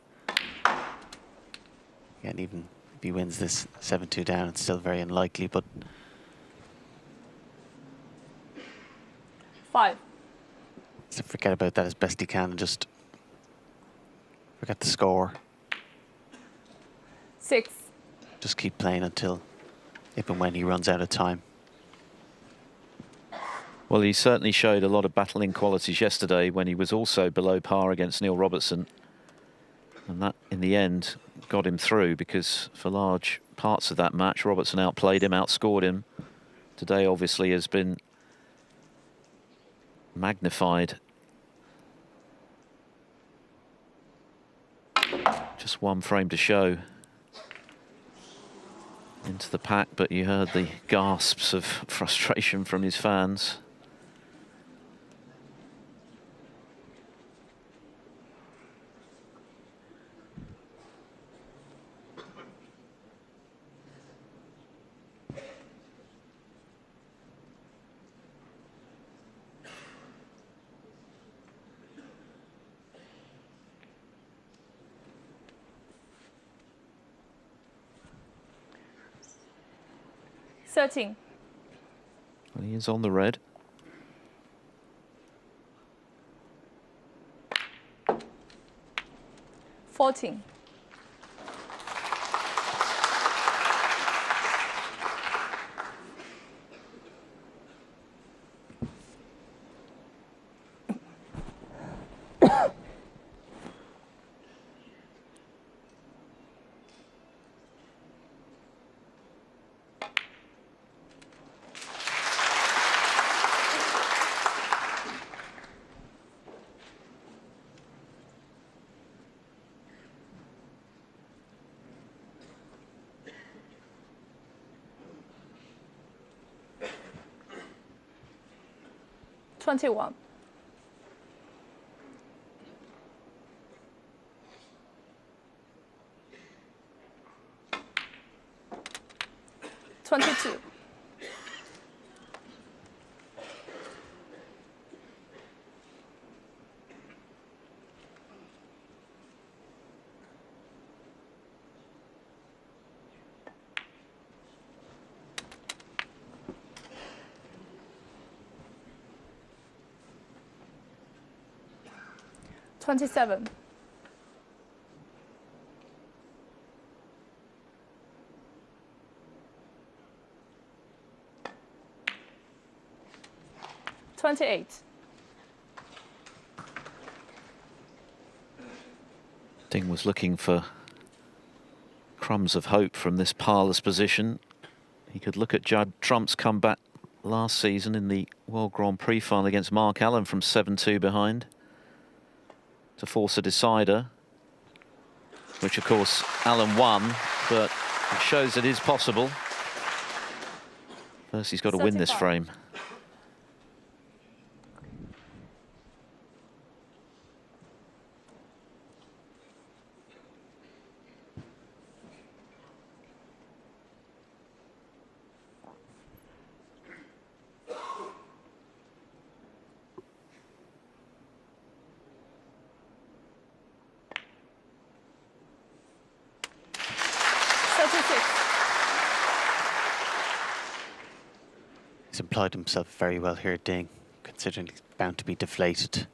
And even if he wins this 7-2 down, it's still very unlikely, but 5. so forget about that as best he can and just forget the score. 6. Just keep playing until if and when he runs out of time. Well, he certainly showed a lot of battling qualities yesterday when he was also below par against Neil Robertson. And that, in the end, got him through, because for large parts of that match, Robertson outplayed him, outscored him. Today, obviously, has been magnified. Just one frame to show into the pack, but you heard the gasps of frustration from his fans. 13. Well, he is on the red. $14. 21. 22. 27. 28. Ding was looking for crumbs of hope from this parlous position. He could look at Judd Trump's comeback last season in the World Grand Prix final against Mark Allen from 7-2 behind to force a decider, which of course Allen won, but it shows it is possible. First he's got to win this 35. frame. He's employed himself very well here, Ding, considering he's bound to be deflated.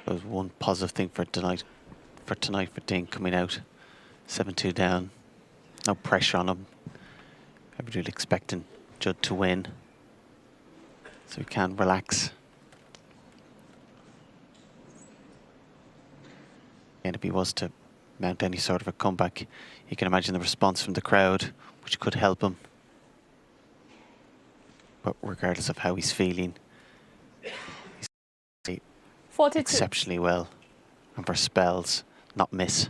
That was one positive thing for tonight for Ding coming out. 7-2 down. No pressure on him. Everybody expecting Judd to win. So he can relax. And if he was to mount any sort of a comeback, you can imagine the response from the crowd, which could help him. But regardless of how he's feeling, he's 42. exceptionally well, and for spells, not miss.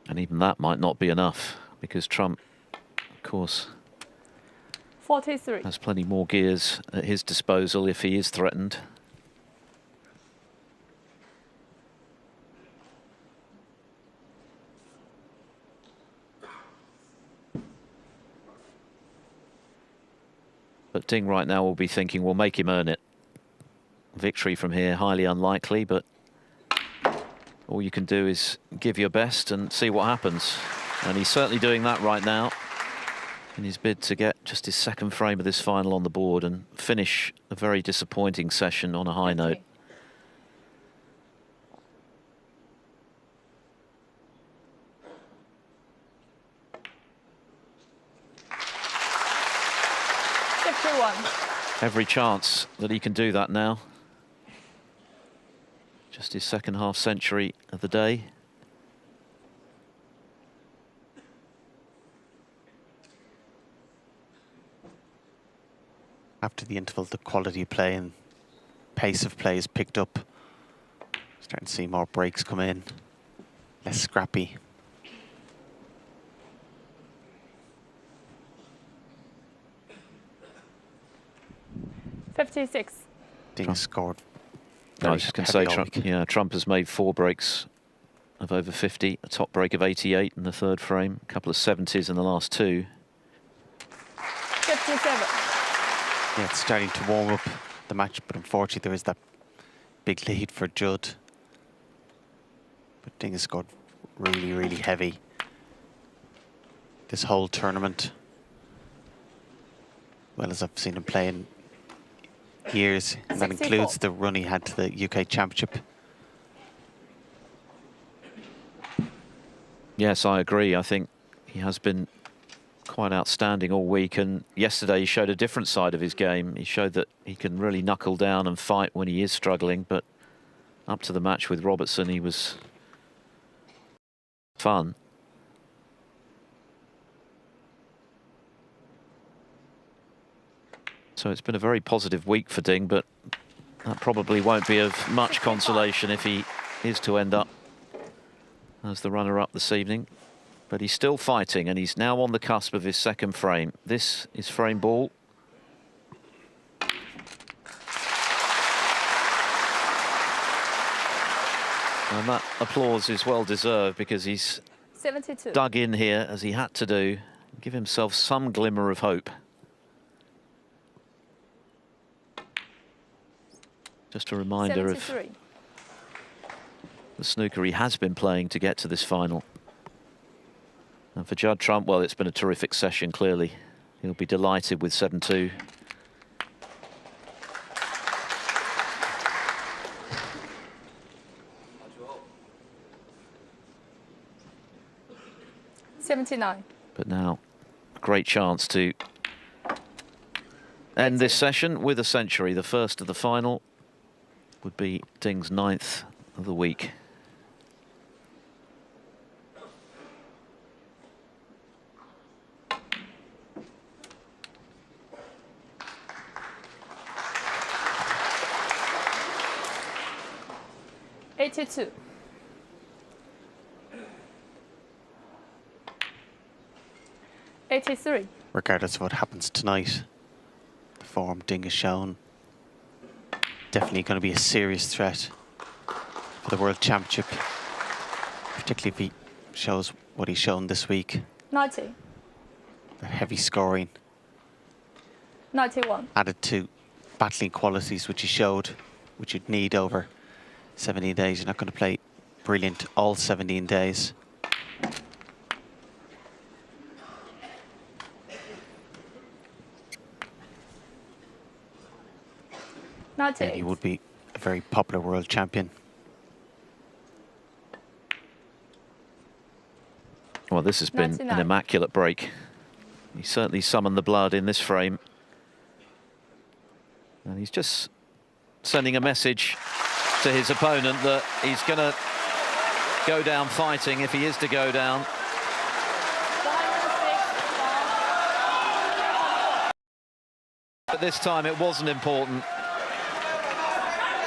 And even that might not be enough, because Trump, of course, 43. has plenty more gears at his disposal if he is threatened. But Ding right now will be thinking, we'll make him earn it. Victory from here, highly unlikely, but all you can do is give your best and see what happens. And he's certainly doing that right now in his bid to get just his second frame of this final on the board and finish a very disappointing session on a high note. Every chance that he can do that now. Just his second half century of the day. After the interval, the quality of play and pace of play is picked up. Starting to see more breaks come in, less scrappy. $56. Ding scored I was just going to say, Trump has made 4 breaks of over 50, a top break of 88 in the 3rd frame, a couple of 70s in the last 2. 57. Yeah, it's starting to warm up the match, but unfortunately there is that big lead for Judd. But Ding has scored really, really heavy this whole tournament. Well, as I've seen him play in years, and that includes the run he had to the UK Championship. Yes, I agree. I think he has been quite outstanding all week, and yesterday he showed a different side of his game. He showed that he can really knuckle down and fight when he is struggling, but up to the match with Robertson he was fun. So it's been a very positive week for Ding, but that probably won't be of much consolation if he is to end up as the runner-up this evening. But he's still fighting, and he's now on the cusp of his 2nd frame. This is frame ball. And that applause is well deserved, because he's 72. dug in here as he had to do, give himself some glimmer of hope. Just a reminder 73. of the snooker he has been playing to get to this final. And for Judd Trump, well, it's been a terrific session, clearly. He'll be delighted with 7-2. But now, a great chance to end this session with a century. The first of the final would be Ding's 9th of the week. '82. '83. Regardless of what happens tonight, the form Ding has shown, definitely going to be a serious threat for the World Championship, particularly if he shows what he's shown this week. 90. The heavy scoring 91. added to battling qualities which he showed, which you'd need over 17 days. You're not going to play brilliant all 17 days. And he would be a very popular world champion. Well, this has been 99. an immaculate break. He certainly summoned the blood in this frame. And he's just sending a message to his opponent that he's going to go down fighting if he is to go down. But this time it wasn't important.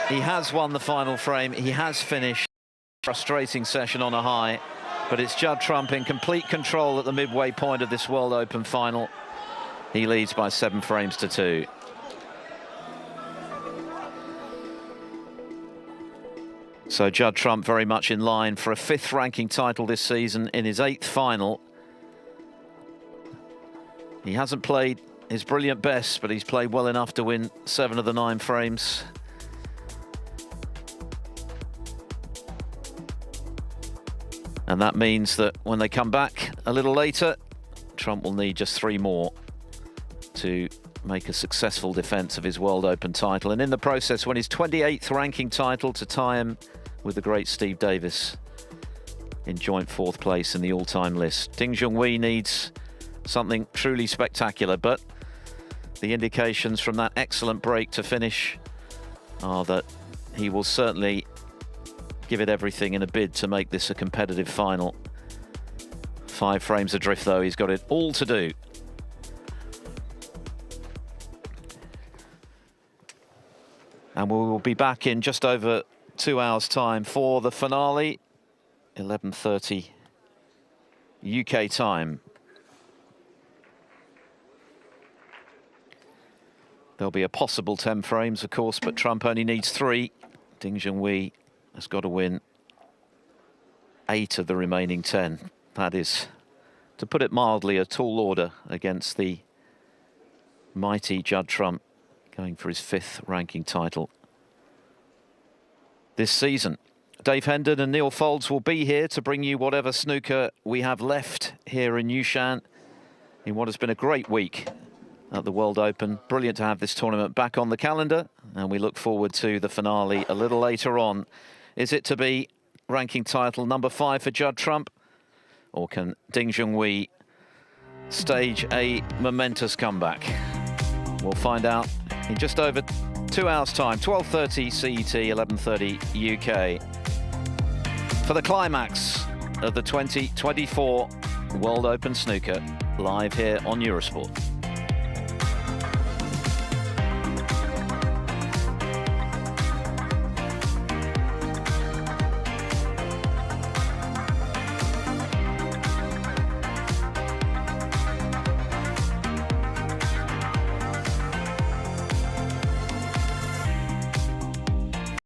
He has won the final frame. He has finished a frustrating session on a high. But it's Judd Trump in complete control at the midway point of this World Open final. He leads by 7 frames to 2. So Judd Trump very much in line for a 5th ranking title this season in his 8th final. He hasn't played his brilliant best, but he's played well enough to win 7 of the 9 frames. And that means that when they come back a little later, Trump will need just 3 more to make a successful defence of his World Open title. And in the process, win his 28th ranking title to tie him with the great Steve Davis in joint 4th place in the all-time list. Ding Junhui needs something truly spectacular, but the indications from that excellent break to finish are that he will certainly give it everything in a bid to make this a competitive final. 5 frames adrift, though. He's got it all to do. And we will be back in just over 2 hours' time for the finale, 11:30 UK time. There'll be a possible 10 frames, of course, but Trump only needs 3 Ding Junhui has got to win 8 of the remaining 10. That is, to put it mildly, a tall order against the mighty Judd Trump, going for his 5th ranking title this season. Dave Hendon and Neil Foulds will be here to bring you whatever snooker we have left here in Yushan in what has been a great week at the World Open. Brilliant to have this tournament back on the calendar, and we look forward to the finale a little later on. Is it to be ranking title number 5 for Judd Trump, or can Ding Junhui stage a momentous comeback? We'll find out in just over 2 hours' time, 12:30 CET, 11:30 UK, for the climax of the 2024 World Open Snooker, live here on Eurosport.